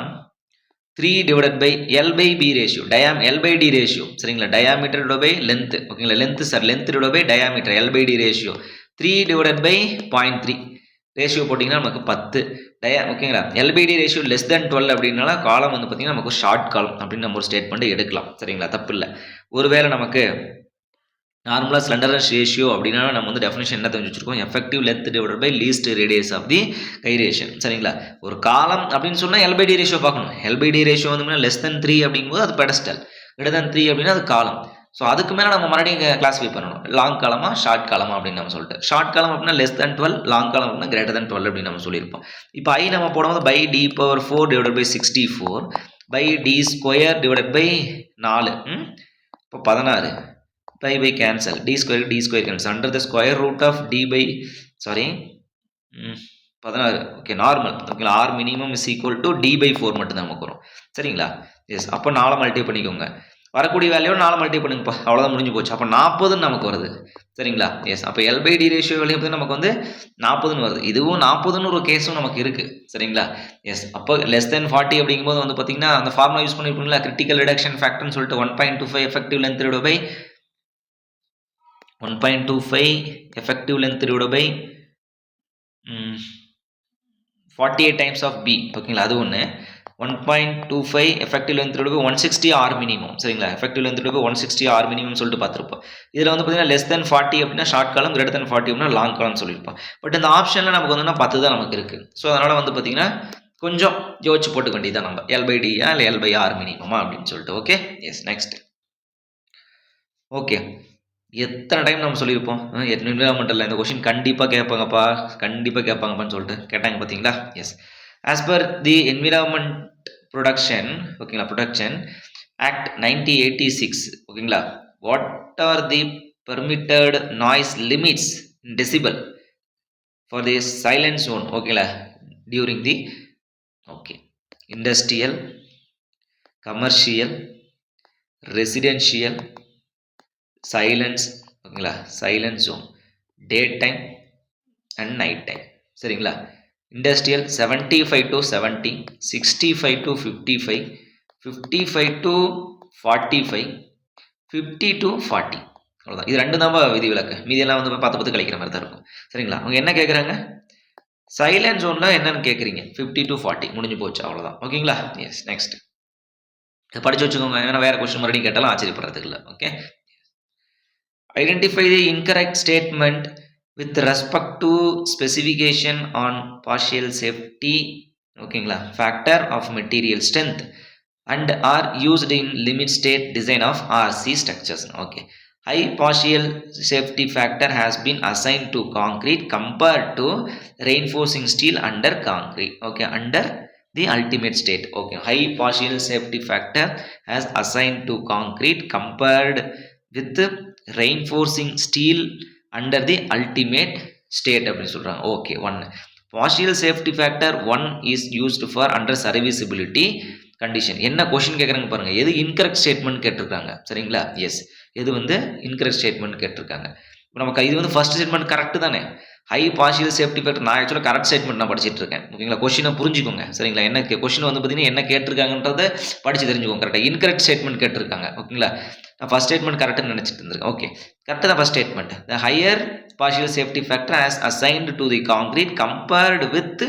3 divided by L by B ratio, L by D ratio, சரிங்களா? டயாமீட்டர் டிவைட் பை லென்த், ஓகேங்களா? Length sir, length divide by diameter, L by D ratio 3 divided by 0.3 ratio போட்டிங்கன்னா நமக்கு 10 ஓகேங்களா? எல்பிடி ரேஷியோ லெஸ் தென் 12 அப்படின்னால காலம் வந்து பார்த்தீங்கன்னா நமக்கு ஷார்ட் காலம் அப்படின்னு நம்ம ஒரு ஸ்டேட்மெண்ட் எடுக்கலாம், சரிங்களா? தப்பு இல்லை. ஒருவேளை நமக்கு நார்மலாக ஸ்லெண்டர்னஸ் ரேஷியோ அப்படின்னா நம்ம வந்து டெஃபினேஷன் என்ன தெரிஞ்சு வச்சிருக்கோம்? Effective length divide by least radius of the gyration, சரிங்களா? ஒரு காலம் அப்படின்னு சொன்னால் எல்பிடி ரேஷியோ பார்க்கணும். எல்பிடி ரேஷியோ வந்து லெஸ் தென் 3 அப்படிங்கும்போது அது பெடஸ்டல், கிரேட்டர் தென் 3 அப்படின்னா அது காலம். ஸோ அதுக்கு மேலே நம்ம மறுபடியும் கிளாஸிஃபை பண்ணணும், லாங் காலமா ஷார்ட் காலமா அப்படின்னு நம்ம சொல்லிட்டு. ஷார்ட் காலம் அப்படின்னா லெஸ் தென் 12, லாங் காலம் அப்படின்னா கிரேட்டர் தென் 12 அப்படின்னு நம்ம சொல்லியிருப்போம். இப்போ ஐ நம்ம போடும்போது pi D power 4 divide by 64 pi D square divide by 4, இப்போ 16 by cancel, d square cancel, under the square root of d by 16, okay normal, okay r minimum is equal to d by 4 மட்டும் தான் நமக்கு வரும், சரிங்களா? எஸ், அப்போ 4 multiply பண்ணிக்கோங்க, வரக்கூடிய வேல்யூ 4 மல்டிப்ளை பண்ணுங்கப்பா, அவ்வளோதான் முடிஞ்சு போச்சு. அப்போ 40ன்னு நமக்கு வருது, சரிங்களா? எஸ், அப்போ L by D ratio value வந்து நமக்கு வந்து 40ன்னு வருது. இதுவும் 40ன்னு ஒரு கேஸும் நமக்கு இருக்குது, சரிங்களா? எஸ், அப்போ லெஸ் தென் 40 அப்படிங்கும்போது வந்து பார்த்தீங்கன்னா அந்த ஃபார்முலா யூஸ் பண்ணிருப்பீங்களா, கிரிட்டிக்கல் ரிடக்ஷன் ஃபேக்டர்னு சொல்லிட்டு 1.25 effective length divide by 1.25 effective length divided by 48 times of b, ஓகேங்களா? அது ஒன்று. 1.25 effective length divided by 160 r minimum, சரிங்களா? effective length divided by 160 r minimum சொல்லிட்டு பார்த்துருப்போம். இதில் வந்து பார்த்தீங்கன்னா லெஸ் தென் 40 அப்படின்னா ஷார்ட் காலம், கிரேட்டர் தென் 40 அப்படின்னா லாங் காலம் சொல்லியிருப்போம். பட் இந்த ஆப்ஷனில் நமக்கு வந்து 10 தான் நமக்கு இருக்குது. ஸோ அதனால் வந்து பார்த்தீங்கன்னா கொஞ்சம் யோசிச்சு போட்டுக்க வேண்டியதான் நம்ம, எல் பை டியா இல்லை எல் பை ஆர் மினிமமா அப்படின்னு சொல்லிட்டு. Okay, yes, next. ஓகே, எத்தனை டைம் நம்ம சொல்லியிருப்போம் என்விரான்மெண்டலில் இந்த கொஷின் கண்டிப்பாக கேட்பாங்கப்பான்னு சொல்லிட்டு கேட்டாங்க பார்த்தீங்களா? Yes, as per the environment protection, ஓகேங்களா, ப்ரொடக்ஷன் ஆக்ட் 1986, ஓகேங்களா, what are the permitted noise limits in decibel for the silent zone, ஓகேங்களா, during the industrial, commercial, residential, silence, ஓகேங்களா, silence zone, day time and night time, சரிங்களா? Industrial 75 to 70, 65 to 55, 55 to 45, 50 to 40, அவ்வளோதான். இது ரெண்டு தான் விதி விலக்கு, மீதியெல்லாம் வந்து 10 கழிக்கிற மாதிரி தான் இருக்கும், சரிங்களா? அவங்க என்ன கேட்குறாங்க, சைலன்ட் ஜோனில் என்னன்னு கேட்குறீங்க, 50 to 40 முடிஞ்சு போச்சு, அவ்வளோதான். ஓகேங்களா? எஸ், நெக்ஸ்ட் படிச்சு வச்சுக்கோங்க, ஏன்னா வேறு கொஸ்டின் மறுபடியும் கேட்டாலும் ஆச்சரியப்படுறதுக்கு இல்லை. Okay, identify the incorrect statement with respect to specification on partial safety, ஓகேங்களா, factor of material strength and are used in limit state design of RC structures. Okay, high partial safety factor has been assigned to concrete compared to reinforcing steel under concrete, okay, under the ultimate state. Okay, high partial safety factor has assigned to concrete compared with reinforcing steel under the ultimate state அப்படின்னு சொல்கிறாங்க. Okay, 1 partial safety factor 1 is used for under serviceability condition. என்ன question கேட்குறாங்க பாருங்கள், எது incorrect statement கேட்டிருக்காங்க, சரிங்களா? S, எது வந்து இன்கரெக்ட் ஸ்டேட்மெண்ட் கேட்டிருக்காங்க. இப்போ நமக்கு இது வந்து ஃபர்ஸ்ட் ஸ்டேட்மெண்ட் கரெக்ட் தானே, ஹை பார்ஷியல் சேஃப்டி ஃபேக்டர். நான் ஆக்சுவலாக கரெக்ட் ஸ்டேட்மெண்ட் நான் படிச்சுட்டு இருக்கேன், ஓகேங்களா? கொஷினை புரிஞ்சுக்கோங்க, சரிங்களா? என்ன கொஷின் வந்து பார்த்தீங்கன்னா என்ன கேட்டிருக்காங்கன்றதை படித்து தெரிஞ்சுக்கோங்க. கரெக்டாக இன்கரெக்ட் ஸ்டேட்மெண்ட் கேட்டிருக்காங்க, ஓகேங்களா? நான் ஃபர்ஸ்ட் ஸ்டேட்மெண்ட் கரெக்டாக நினச்சிட்டு இருந்திருக்கேன். ஓகே, கரெக்டாக தான் first statement. The higher partial safety factor as assigned to the concrete compared with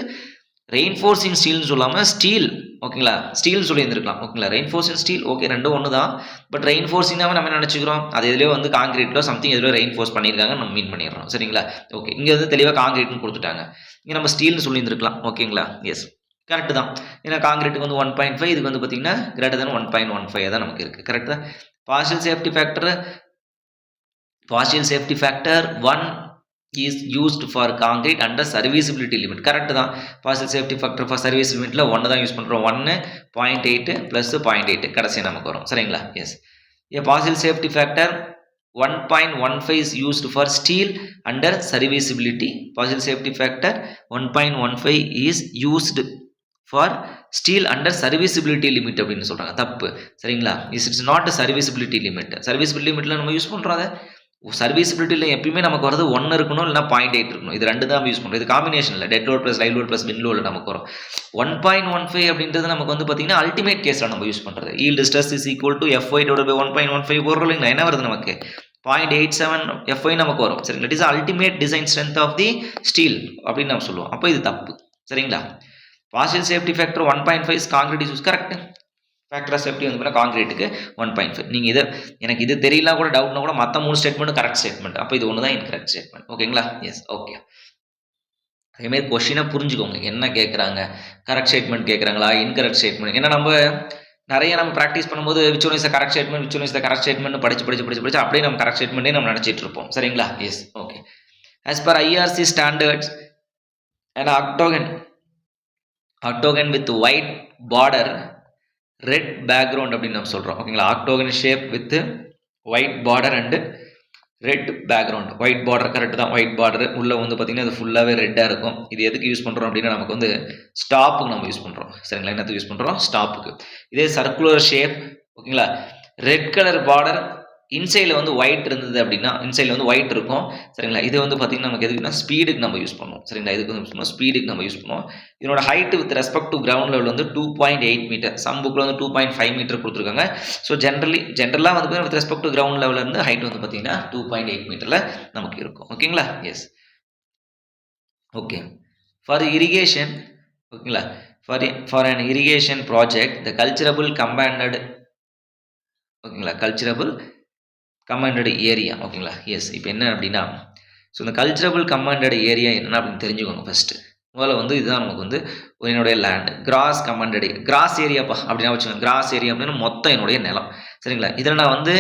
reinforcing ஸ்டீல்னு சொல்லாமல் ஸ்டீல், ஓகேங்களா, ஸ்டீல் சொல்லியிருந்துருக்கலாம், ஓகேங்களா? ரெயின்ஃபோர்சிங் ஸ்டீல், ஓகே, ரெண்டும் ஒன்று தான். பட் ரெயின்ஃபோர்சிங்காக நம்ம நினச்சிக்கிறோம் அது எதுலேயோ வந்து காங்கிரீட்டில் சம்திங் எதுலையோ ரெயின்ஃபோர்ஸ் பண்ணியிருக்காங்க நம்ம மீன் பண்ணிடுறோம், சரிங்களா? ஓகே, இங்கே வந்து தெளிவாக காங்கிரீட்னு கொடுத்துட்டாங்க, இங்கே நம்ம ஸ்டீல்னு சொல்லியிருந்துருக்கலாம், ஓகேங்களா? எஸ், கரெக்டு தான். ஏன்னா காங்கிரீட்டுக்கு வந்து 1.5, இதுக்கு வந்து பார்த்தீங்கன்னா கிரேட்டர் தென் 1.15 தான் நமக்கு இருக்குது, கரெக்ட் தான். partial safety factor 1 is used for concrete under serviceability limit, correct தான். partial safety factor for service limitல 1 தான் யூஸ் பண்ணுறோம், 1 0.8 plus 0.8 கடைசி நமக்கு வரும், சரிங்களா? Yes, a partial safety factor 1.15 is used for steel under serviceability. Partial safety factor 1.15 is used for steel under serviceability limit அப்படின்னு சொல்கிறாங்க. தப்பு. சரிங்களா? It's not serviceability limit. சர்வீசபிலிட்டி லிமிட்டில் நம்ம யூஸ் பண்ணுறோம் அதை. சர்வீசபிலிட்டியில் எப்பயுமே நமக்கு வரது 1 இருக்கணும், இல்லைனா 0.8 இருக்கணும். இது 2 தான் யூஸ் பண்ணுறோம். இது காம்பினேஷன் இல்லை. Dead load plus live load plus wind லோடில் நமக்கு வரும். 1.15 அப்படின்றது நமக்கு வந்து பார்த்தீங்கன்னா அல்டிமேட் கேஸில் நம்ம யூஸ் பண்ணுறது. Yield stress is equal to FY divide by 1.15 போடுறோம் இல்லைங்களா? என்ன வருது நமக்கு? 0.87 FY நமக்கு வரும். சரிங்களா? It is ultimate design strength of the steel அப்படின்னு நம்ம சொல்லுவோம். அப்போ இது தப்பு. சரிங்களா? Partial safety factor 1.5 is concrete is correct. Factor of safety வந்து கான்கிரீட்டுக்கு 1.5. நீங்கள் இது எனக்கு இது தெரியல கூட டவுட்னா கூட மற்ற 3 ஸ்டேட்மெண்ட் கரெக்ட் ஸ்டேட்மெண்ட். அப்போ இது ஒன்று தான் இன்கரெக்ட் ஸ்டேட்மெண்ட். ஓகேங்களா? எஸ். ஓகே. அதேமாதிரி கொஸ்டினை புரிஞ்சுக்கோங்க. என்ன கேட்குறாங்க? கரெக்ட் ஸ்டேட்மெண்ட் கேட்குறாங்களா, இன்கரெக்ட் ஸ்டேட்மெண்ட்? ஏன்னா நம்ம நிறைய நம்ம ப்ராக்டிஸ் பண்ணும்போது which one is the correct statement, which one is the correct statement படிச்சு அப்படியே நம்ம கரெக்ட் ஸ்டேட்மெண்ட்டே நம்ம நினச்சிட்டு இருப்போம். சரிங்களா? Yes. Okay. As per IRC standards an octagon with white border red background அப்படின்னு நம்ம சொல்கிறோம். ஓகேங்களா? octagon shape with white border and red background. White border correct தான். ஒயிட் பார்டர் உள்ளே வந்து பார்த்தீங்கன்னா அது ஃபுல்லாகவே ரெட்டாக இருக்கும். இது எதுக்கு யூஸ் பண்ணுறோம் அப்படின்னா நமக்கு வந்து ஸ்டாப்புக்கு நம்ம யூஸ் பண்ணுறோம். சரிங்களா? என்னத்துக்கு யூஸ் பண்ணுறோம்? ஸ்டாப்புக்கு. இதே சர்க்குலர் ஷேப், ஓகேங்களா, ரெட் கலர் பார்டர், இன்சைடில் வந்து ஒயிட் இருந்தது அப்படின்னா இன்சைடில் வந்து ஒயிட் இருக்கும். சரிங்களா? இது வந்து பார்த்தீங்கன்னா நமக்கு எதுக்குன்னா ஸ்பீடுக்கு நம்ம யூஸ் பண்ணுவோம். சரிங்களா? இதுக்கு வந்து யூஸ் பண்ணுவோம், ஸ்பீடுக்கு நம்ம யூஸ் பண்ணுவோம். இதனோட height with respect to ground level வந்து 2.8 மீட்டர். சம் புக்கில் வந்து 2.5 மீட்டர் கொடுத்துருக்காங்க. ஸோ ஜென்ரலாக வந்து வித் ரெஸ்பெக்ட் டு கிரவுண்ட் லெவலில் இருந்து ஹைட் வந்து பார்த்தீங்கன்னா 2.8 மீட்டரில் நமக்கு இருக்கும். ஓகேங்களா? எஸ். ஓகே. ஃபார் இரிகேஷன், ஓகேங்களா, for an irrigation project the culturable commanded, ஓகேங்களா, கல்ச்சரபிள் கமாண்டட் ஏரியா. ஓகேங்களா? எஸ். இப்போ என்ன அப்படின்னா ஸோ இந்த கல்ச்சரபிள் கமாண்டட் ஏரியா என்னென்ன அப்படின்னு தெரிஞ்சுக்கோங்க. ஃபஸ்ட்டு முதல்ல வந்து இதுதான் நமக்கு வந்து என்னுடைய லேண்டு. கிராஸ் கமாண்டட் கிராஸ் ஏரியாப்பா அப்படின்னா வச்சுக்கோங்க. கிராஸ் ஏரியா அப்படின்னு மொத்தம் என்னுடைய நிலம். சரிங்களா? இதில் நான் வந்து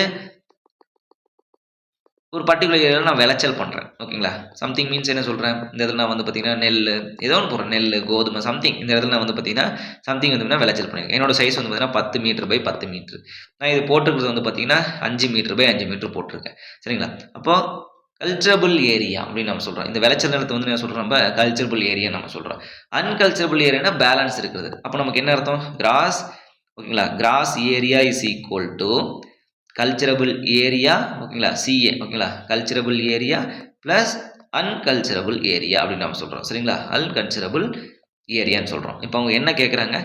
ஒரு பர்டிகுலர் ஏரியாவில் நான் விளைச்சல் பண்ணுறேன். ஓகேங்களா? சம்திங் மீன்ஸ் என்ன சொல்கிறேன்? இந்த இடத்துல நான் வந்து பார்த்தீங்கன்னா நெல் ஏதோ ஒன்று போடுறேன். நெல், கோதுமை, சம்திங். இந்த இடத்துல நான் வந்து பார்த்தீங்கன்னா சம்திங் வந்து விளைச்சல் பண்ணியிருக்கேன். என்னோட சைஸ் வந்து பார்த்தீங்கன்னா 10 மீட்டர் பை 10 மீட்டர். நான் இது போட்டுருக்கிறது வந்து பார்த்தீங்கன்னா 5 மீட்டர் பை 5 மீட்டர் போட்டிருக்கேன். சரிங்களா? அப்போது கல்ச்சரபிள் ஏரியா அப்படின்னு நம்ம சொல்கிறோம். இந்த விளைச்சல் நிலத்தை வந்து என்ன சொல்கிறோம்? நம்ம கல்ச்சரபிள் ஏரியா நம்ம சொல்கிறோம். அன்கல்ச்சரபிள் ஏரியானா பேலன்ஸ் இருக்குது. அப்போ நமக்கு என்ன அர்த்தம்? கிராஸ், ஓகேங்களா, gross area is equal to culturable area, ஓகேங்களா, CA, ஓகேங்களா, culturable area plus unculturable area அப்படின்னு நம்ம சொல்கிறோம். சரிங்களா? அன்கல்ச்சரபிள் ஏரியான்னு சொல்கிறோம். இப்போ அவங்க என்ன கேட்குறாங்க?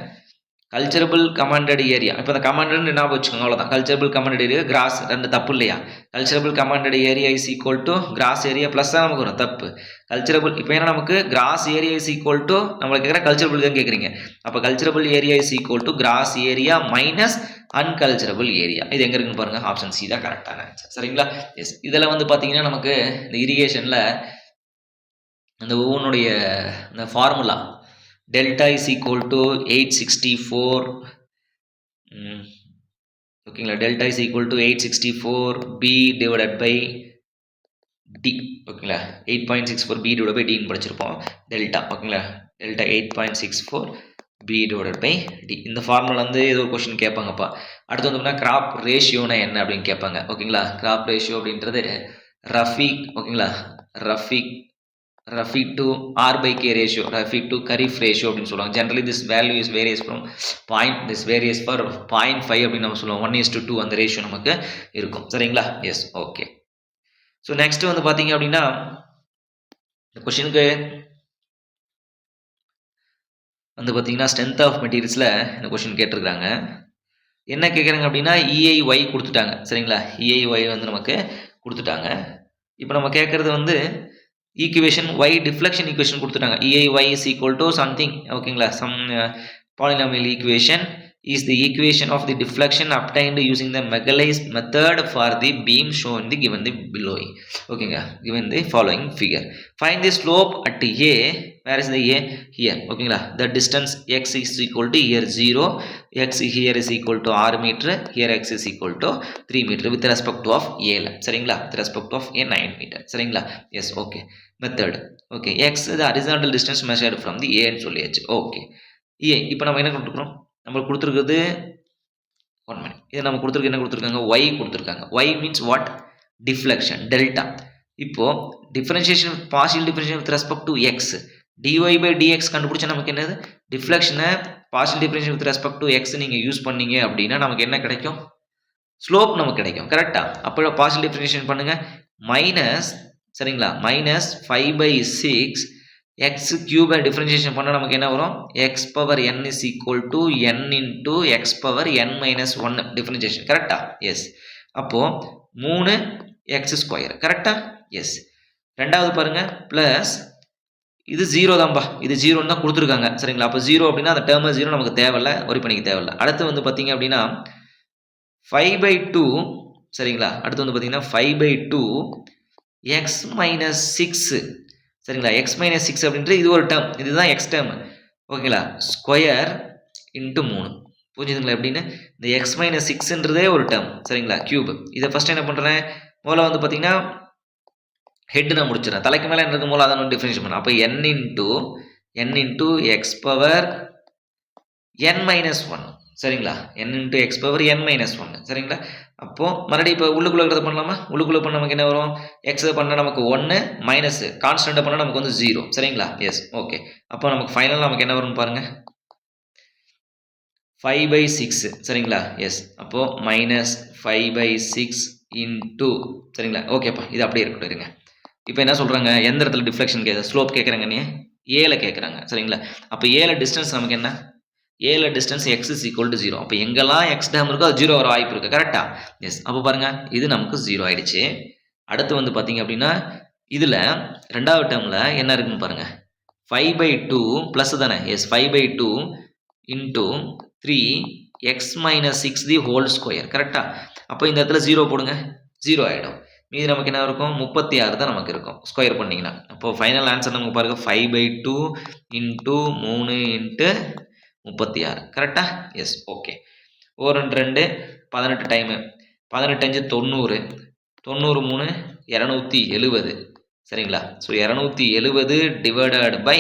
கல்ச்சரபிள் கமாண்டட் ஏரியா. இப்போ அந்த கமாண்டட் ஞாபகம் வச்சுக்கோங்க. அவ்வளோதான். கல்ச்சரபிள் கமாண்டட் ஏரியா கிராஸ் 2 தப்பு இல்லையா? Culturable commanded area is equal to gross area plus தான் நமக்கு வரும். தப்பு. கல்ச்சரபிள் இப்போ ஏன்னா நமக்கு gross area is equal to நம்மளுக்கு கேட்குற கல்ச்சரபிள் தான் கேட்குறீங்க. அப்போ culturable area is equal to gross area minus unculturable area. இது எங்கே இருக்குன்னு பாருங்கள். ஆப்ஷன் C தான் கரெக்டான ஆன்சர். சரிங்களா? எஸ். இதில் வந்து பார்த்தீங்கன்னா நமக்கு இந்த இரிகேஷனில் இந்த ஒவ்வொன்றுடைய இந்த formula delta is equal to 864, ஓகேங்களா, delta is equal to 864 B divided by D. ஓகேங்களா? 8.64 B டிவைட் பை Dன்னு படிச்சிருப்போம். டெல்டா, ஓகேங்களா, delta 8.64 B divided by D. இந்த ஃபார்முலா வந்து ஏதோ ஒரு கொஸ்டின் கேட்பாங்கப்பா. அடுத்து வந்து கிராப் ரேஷியோனா என்ன அப்படின்னு கேட்பாங்க. ஓகேங்களா? கிராப் ரேஷியோ அப்படின்றது ரஃபீக், ஓகேங்களா, ரஃபீக் to R by K ratio, ரஃபீக் டு கரீஃப் ரேஷியோ அப்படின்னு சொல்லுவாங்க. Generally this value is varies from this varies for 0.5 அப்படின்னு நம்ம சொல்லுவோம். 1:2 அந்த ரேஷியோ நமக்கு இருக்கும். சரிங்களா? எஸ். ஓகே. ஸோ நெக்ஸ்ட் வந்து பார்த்தீங்க அப்படின்னா இந்த கொஸ்டினுக்கு வந்து பார்த்தீங்கன்னா ஸ்ட்ரென்த் ஆஃப் மெட்டீரியல்ஸில் இந்த கொஸ்டின் கேட்டிருக்காங்க. என்ன கேட்குறாங்க அப்படின்னா EIY கொடுத்துட்டாங்க. சரிங்களா? EIY வந்து நமக்கு கொடுத்துட்டாங்க. இப்போ நம்ம கேட்குறது வந்து ஈக்குவேஷன் Y டிஃப்ளெக்ஷன் ஈக்குவேஷன் கொடுத்துட்டாங்க. EIY is equal to something, ஓகேங்களா, some polynomial equation is the equation of the deflection obtained using the Magalhaes method for the beam shown in the given the below. ஓகேங்க, given the following figure. Find the slope at A. Where is the A? Here. ஓகேங்களா? The distance x is equal to here 0, x here is equal to r meter, here x is equal to 3 meter with respect to of A. சரிங்களா? with respect of A 9 meter. சரிங்களா? yes. okay. Method. okay. x the horizontal distance measured from the A ன்னு சொல்லியாச்சு. Okay. A இப்போ நம்ம என்ன கொடுத்துக்கிறோம்? நம்ம கொடுத்துருக்குது 1 minute. இது நம்ம கொடுத்துருக்கு என்ன கொடுத்துருக்காங்க? Y கொடுத்துருக்காங்க. Y means what? Deflection, delta. இப்போ differentiation, partial differentiation with respect to x, dy by dx கண்டுபிடிச்சா நமக்கு என்னது? டிஃப்ளெக்ஷனை partial differentiation with respect to x நீங்கள் யூஸ் பண்ணீங்க அப்படின்னா நமக்கு என்ன கிடைக்கும்? ஸ்லோப் நமக்கு கிடைக்கும். கரெக்டா? அப்போ பார்ஷியல் டிஃபரன்ஷியேஷன் பண்ணுங்க. மைனஸ் சரிங்களா, மைனஸ் 5/6 எக்ஸ் கியூபை டிஃபரன்ஷியேஷன் பண்ணால் நமக்கு என்ன வரும்? X power n is equal to n into X power n minus 1 differentiation. கரெக்டா? எஸ். அப்போது 3 எக்ஸ் ஸ்கொயர். கரெக்டா? எஸ். ரெண்டாவது பாருங்க, ப்ளஸ் இது 0 தான்ப்பா, இது 0ன்னு தான் கொடுத்துருக்காங்க. சரிங்களா? அப்போ 0 அப்படின்னா அந்த டேர்ம் 0 நமக்கு தேவையில்லை, ஒரி பண்ணிக்க தேவையில்லை. அடுத்து வந்து பார்த்தீங்க அப்படின்னா 5/2 சரிங்களா? அடுத்து வந்து பார்த்தீங்கன்னா 5/2 எக்ஸ் மைனஸ் 6 சரிங்களா? எக்ஸ் மைனஸ் 6 அப்படின்றது இது ஒரு டேர்ம், இதுதான் எக்ஸ் டேர்ம். ஓகேங்களா? ஸ்கொயர் இன்ட்டு 3 புரிஞ்சுதுங்களா? எப்படின்னு இந்த எக்ஸ் மைனஸ் 6ன்றதே ஒரு டேர்ம். சரிங்களா? கியூப். இதை ஃபஸ்ட் என்ன பண்ணுறேன், முதல்ல வந்து பார்த்தீங்கன்னா ஹெட் நான் முடிச்சிடறேன். தலைக்கு மேலே என்ன இருக்கும் போல அதை நான் டிஃபரன்ஷியேட் பண்ணேன். அப்போ n into X power n minus 1 சரிங்களா? n into X power n minus 1 சரிங்களா? அப்போது மறுபடியும் இப்போ உள்ளுக்குள்ளே இருக்கிறத பண்ணலாமா? உள்ளுக்குள்ளே பண்ண நமக்கு என்ன வரும்? எக்ஸ் பண்ணால் நமக்கு 1 மைனஸ் கான்ஸ்டண்ட்டை பண்ணால் நமக்கு வந்து 0 சரிங்களா? எஸ். ஓகே. அப்போ நமக்கு ஃபைனல் நமக்கு என்ன வரும்னு பாருங்கள், 5/6 சரிங்களா? எஸ். அப்போது மைனஸ் 5/6 இன்டூ சரிங்களா? ஓகேப்பா, இது அப்படியே இருக்கட்டும். இருங்க. இப்போ என்ன சொல்கிறாங்க, எந்த இடத்துல டிஃப்ளெக்ஷன் ஸ்லோப் கேட்குறாங்க, நீ ஏல கேட்குறாங்க. சரிங்களா? அப்போ ஏல டிஸ்டன்ஸ் நமக்கு என்ன? ஏல distance X is equal to 0. அப்போ எங்கெல்லாம் எக்ஸ் டேர்ம் இருக்கோ அது 0 வர வாய்ப்பு இருக்குது. கரெக்டா? எஸ். அப்போ பாருங்கள், இது நமக்கு 0 ஆயிடுச்சு. அடுத்து வந்து பார்த்தீங்க அப்படின்னா இதில் ரெண்டாவது டேர்மில் என்ன இருக்குன்னு பாருங்கள், 5/2 ப்ளஸ் தானே? Yes. 5/2 into 3 x minus 6 the whole square. கரெக்டா? அப்போ இந்த இடத்துல 0 போடுங்க, 0 ஆகிடும். மீதி நமக்கு என்ன இருக்கும்? 36 தான் நமக்கு இருக்கும் ஸ்கொயர் பண்ணிங்கன்னா. அப்போது ஃபைனல் ஆன்சர் நமக்கு பாருங்கள் 5/2 இன்டூ 3 இன்ட்டு 36. கரெக்டா? எஸ். ஓகே. 1 2 18 டைமு 18 90 90 3 270 சரிங்களா? So 270 divided by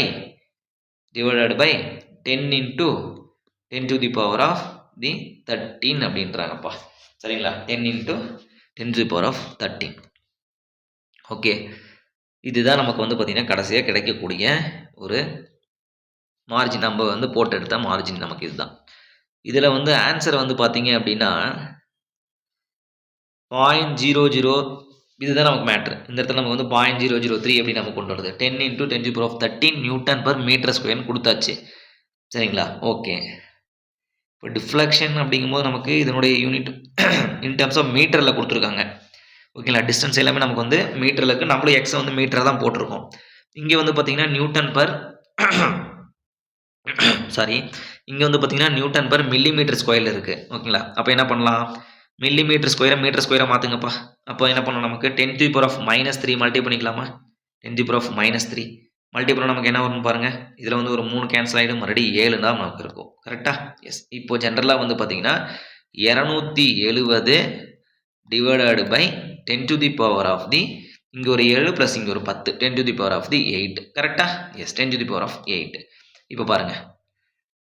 10 into 10 to the power of the 13 அப்படின்றாங்கப்பா. சரிங்களா? 10 into 10 to the power of 13. Okay. இதுதான் நமக்கு வந்து பார்த்திங்கன்னா கடைசியாக கிடைக்கக்கூடிய ஒரு மார்ஜின். நம்ம வந்து போட்டு எடுத்த மார்ஜின் நமக்கு இதுதான். இதில் வந்து ஆன்சர் வந்து பார்த்தீங்க அப்படின்னா 0.00 இதுதான் நமக்கு மேட்ரு. இந்த இடத்துல நம்ம வந்து 0.003 அப்படி நம்ம கொண்டு வருது. 10 into 10 to the power of 13 newton per metre ஸ்கொயர்னு கொடுத்தாச்சு. சரிங்களா? ஓகே. இப்போ டிஃப்ளெக்ஷன் அப்படிங்கும்போது நமக்கு இதனுடைய யூனிட் இன் டர்ம்ஸ் ஆஃப் மீட்டரில் கொடுத்துருக்காங்க. ஓகேங்களா? டிஸ்டன்ஸ் எல்லாமே நமக்கு வந்து மீட்டரில் இருக்குது. நம்மளும் எக்ஸை வந்து மீட்டரில் தான் போட்டிருக்கோம். இங்கே வந்து பார்த்தீங்கன்னா நியூட்டன் பர் சாரி, இங்கே வந்து பார்த்தீங்கன்னா நியூட்டன் பர் மில்லிமீட்டர் ஸ்கொயரில் இருக்குது. ஓகேங்களா? அப்போ என்ன பண்ணலாம், மில்லிமீட்டர் ஸ்கொயரை மீட்டர் ஸ்கொயரை மாற்றுங்கப்பா. அப்போ என்ன பண்ணணும், நமக்கு 10 to the power of -3 multi பண்ணிக்கலாமா? 10 to the power of -3 multi பண்ணால் நமக்கு என்ன வரும்னு பாருங்கள். இதில் வந்து ஒரு 3 கேன்சல் ஆகிடும், மறுபடியும் 7 தான் நமக்கு இருக்கும். கரெக்டாக? எஸ். இப்போ ஜென்ரலாக வந்து பார்த்தீங்கன்னா 270 divided by 10 to the power of the இங்கே ஒரு 7 ப்ளஸ் இங்கே ஒரு 10 10 to the power of the 8. கரெக்டாக? Yes. 10 to the power of 8. இப்போ பாருங்கள்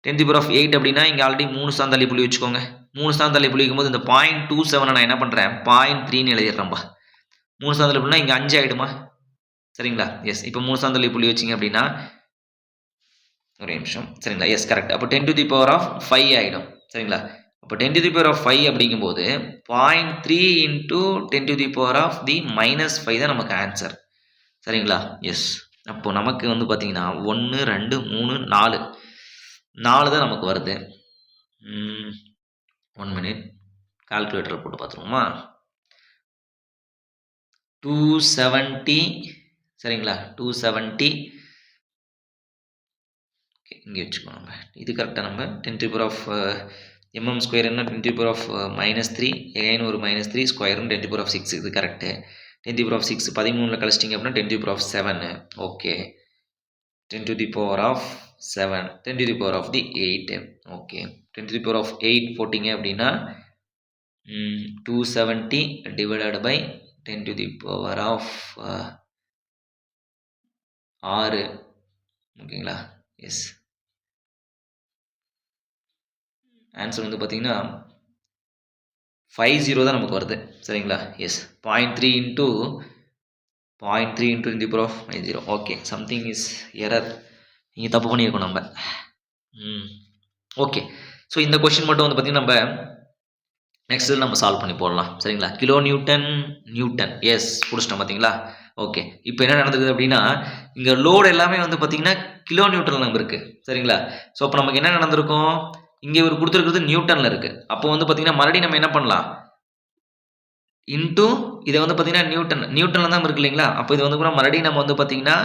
10 டு தி பவர் ஆஃப் 8 அப்படின்னா இங்கே ஆல்ரெடி 3 ஸ்தானம் தள்ளி புள்ளி வச்சுக்கோங்க. 3 ஸ்தானம் தள்ளி புள்ளி வைக்கும்போது இந்த 0.27 நான் என்ன பண்ணுறேன் 0.3ன்னு எழுதிடுறேன்பா. 3 ஸ்தானம் தள்ளி புள்ளினா இங்கே 5 ஆகிடுமா? சரிங்களா? எஸ். இப்போ 3 ஸ்தானம் தள்ளி புள்ளி வச்சிங்க அப்படின்னா ஒரு நிமிஷம். சரிங்களா? எஸ். கரெக்ட். அப்போ 10 டு தி பவர் ஆஃப் 5 ஆகிடும். சரிங்களா? அப்போ 10 டு தி பவர் ஆஃப் 5 அப்படிங்கும்போது 0.3 into 10 to the power of the -5 தான் நமக்கு ஆன்சர். சரிங்களா? எஸ். அப்போது நமக்கு வந்து பார்த்தீங்கன்னா 1 2 3 4 தான் நமக்கு வருது. 1 மினிட் கால்குலேட்டரில் போட்டு பார்த்துருவோமா? 270 சரிங்களா? 270 ஓகே, இங்கே வச்சுக்கோ. நம்ம இது கரெக்டாக நம்ம 10 to the power of mm square என்ன 10 to the power of -3 again ஒரு -3 ஸ்கொயரும் 10 டு தி பவர் ஆஃப் 6 இது correct. 10 to the power of 6 13ல் கழிச்சிட்டிங்க அப்படின்னா 10 to the power of 7. Okay. 10 to the power of 7 10 to the power of the 8. Okay. 10 to the power of 8 போட்டிங்க அப்படின்னா 270 divided by 10 to the power of 6. ஓகேங்களா? S. Answer வந்து பார்த்தீங்கன்னா 50 தான் நமக்கு வருது. சரிங்களா? Yes. 0.3 into 0.3 into 10 to the power of 50. Okay. Something is error. நீங்கள் தப்பு பண்ணியிருக்கோம் நம்ம. ஓகே. ஸோ இந்த கொஸ்டின் மட்டும் வந்து பார்த்தீங்கன்னா, நம்ம நெக்ஸ்ட் நம்ம சால்வ் பண்ணி போடலாம். சரிங்களா? Kilo Newton, Newton. எஸ் புடிச்சிட்டோம் பார்த்தீங்களா? ஓகே. இப்போ என்ன நடந்திருக்குது அப்படின்னா, இங்க லோட் எல்லாமே வந்து பார்த்தீங்கன்னா, கிலோ நியூட்டன்ல நம்ம இருக்கு. சரிங்களா? ஸோ அப்போ நமக்கு என்ன நடந்திருக்கும்? இங்க இவரு குடுத்திருக்கிறது நியூட்டன்ல இருக்கு. அப்போ வந்து பார்த்தீங்கன்னா, மறுபடியும் நம்ம என்ன பண்ணலாம்? இன்டூ இத வந்து பார்த்தீங்கன்னா, நியூட்டன்ல தான் இருக்கு இல்லைங்களா? அப்போ இது வந்து கூட மறுபடியும் நம்ம வந்து பார்த்தீங்கன்னா,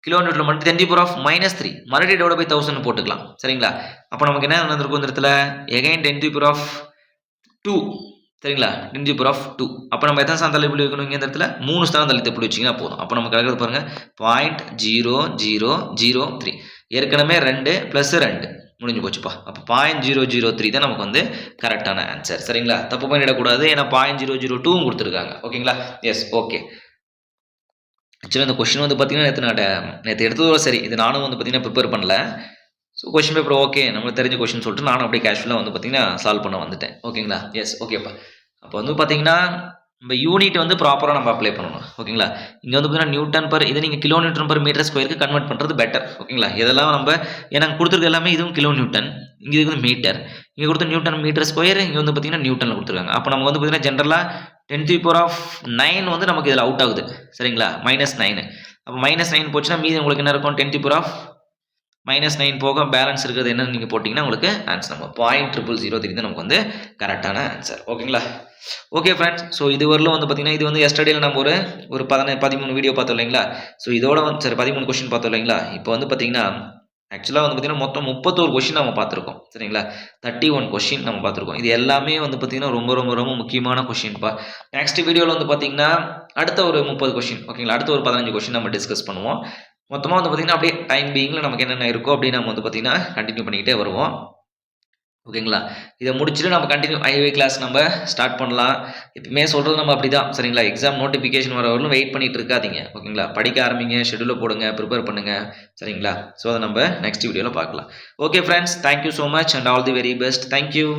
கிலோ நியூட்டன்ல மட்டும் 10⁻³ மறுபடியும் டிவைட் பை 1000 போட்டுக்கலாம். சரிங்களா? அப்போ நமக்கு என்ன நடந்திருக்கும் இந்த இடத்துல? எகைன் 10⁻². சரிங்களா? 10⁻². அப்ப நம்ம எத்தனை ஸ்தானம் தள்ளி புள்ளி வைக்கணும் இங்க இந்த இடத்துல? 3 ஸ்தானம் தள்ளி புள்ளி வச்சீங்கன்னா போதும். அப்ப நமக்கு கிடைக்கிறது பாருங்க 0.0003. ஏற்கனவே 2 பிளஸ் 2 முடிஞ்சு போச்சுப்பா. அப்ப 0.003 தான் நமக்கு வந்து கரெக்டான ஆன்சர். சரிங்களா? தப்பு பண்ணிடக்கூடாது. ஏன்னா 0.002 குடுத்துருக்காங்க. ஓகேங்களா? S okay. ஆக்சுவலா இந்த கொஸ்டின் வந்து பார்த்தீங்கன்னா, நேத்து எடுத்ததோட சரி. இது நானும் வந்து பார்த்தீங்கன்னா ப்ரிப்பேர் பண்ணல. So question paper okay. நம்மளுக்கு தெரிஞ்ச கொஸ்டின் சொல்லிட்டு நானும் அப்படியே கேஷுவலா வந்து பார்த்தீங்கன்னா, சால்வ் பண்ண வந்துட்டேன். ஓகேங்களா? எஸ் ஓகேப்பா. அப்போ வந்து பார்த்தீங்கன்னா, நம்ம யூனிட் வந்து ப்ராப்பரா நம்ம அப்ளை பண்ணணும். ஓகேங்களா? இங்க வந்து பார்த்தீங்கன்னா நியூட்டன் பெர் இத நீங்க கிலோ நியூட்டன் பெர் மீட்டர் ஸ்கொயருக்கு கன்வெர்ட் பண்றது பெட்டர். ஓகேங்களா? இதெல்லாம் நம்ம ஏன்னா குடுத்திருக்க எல்லாமே இதுவும் கிலோ நியூட்டன். இங்க இது வந்து மீட்டர். இங்க குடுத்த நியூட்டன் மீட்டர் ஸ்கொயர் இங்க வந்து பார்த்தீங்கன்னா நியூட்டன்ல குடுத்துருக்காங்க. அப்ப நமக்கு வந்து பார்த்தீங்கன்னா ஜெனரலா 10⁻9 வந்து நமக்கு இதுல அவுட் ஆகுது. சரிங்களா? -9 அப்ப -9 போச்சுன்னா மீதி உங்களுக்கு என்ன இருக்கும்? -9 போக பேலன்ஸ் இருக்கிறது என்னன்னு நீங்க போட்டீங்கன்னா உங்களுக்கு ஆன்சர் நம்ம 0.0003 தான் நமக்கு வந்து கரெக்டான ஆன்சர். ஓகேங்களா? Okay friends. ஸோ இதுவரையிலும் வந்து பார்த்தீங்கன்னா, இது வந்து எஸ்டர்டேல நம்ம ஒரு 13 வீடியோ பார்த்தோம் இல்லைங்களா? ஸோ இதோட வந்து சரி 13 கொஸ்டின் பார்த்தோம் இல்லைங்களா? இப்போ வந்து பார்த்தீங்கன்னா, ஆக்சுவலா வந்து பார்த்தீங்கன்னா, மொத்தம் 31 கொஸ்டின் நம்ம பார்த்துருக்கோம். சரிங்களா? 31 கொஸ்டின் நம்ம பார்த்துருக்கோம். இது எல்லாமே வந்து பார்த்தீங்கன்னா, ரொம்ப ரொம்ப ரொம்ப முக்கியமான கொஸ்டின்ப்பா. நெக்ஸ்ட் வீடியோல வந்து பார்த்தீங்கன்னா, அடுத்த ஒரு 30 கொஸ்டின் ஓகேங்களா? அடுத்த ஒரு 15 கொஸ்டின் நம்ம டிஸ்கஸ் பண்ணுவோம். மொத்தமா வந்து பார்த்தீங்கன்னா, அப்படியே டைம் பீயிங்ல நமக்கு என்னென்ன இருக்கோ அப்படியே நம்ம வந்து பார்த்தீங்கன்னா, கன்டின்யூ பண்ணிக்கிட்டே வருவோம். ஓகேங்களா? இத முடிச்சுட்டு நம்ம கன்டின்யூ ஐவி கிளாஸ் நம்ம ஸ்டார்ட் பண்ணலாம். எப்பயுமே சொல்றது நம்ம அப்படிதான். சரிங்களா? எக்ஸாம் நோட்டிஃபிகேஷன் வர வரலும் வெயிட் பண்ணிட்டு இருக்காதீங்க. ஓகேங்களா? படிக்க ஆரம்பிங்க, ஷெட்யூல போடுங்க, ப்ரிப்பேர் பண்ணுங்க. சரிங்களா? ஸோ அத நம்ம நெக்ஸ்ட் வீடியோல பார்க்கலாம். Okay friends. Thank you so much and all the very best. Thank you.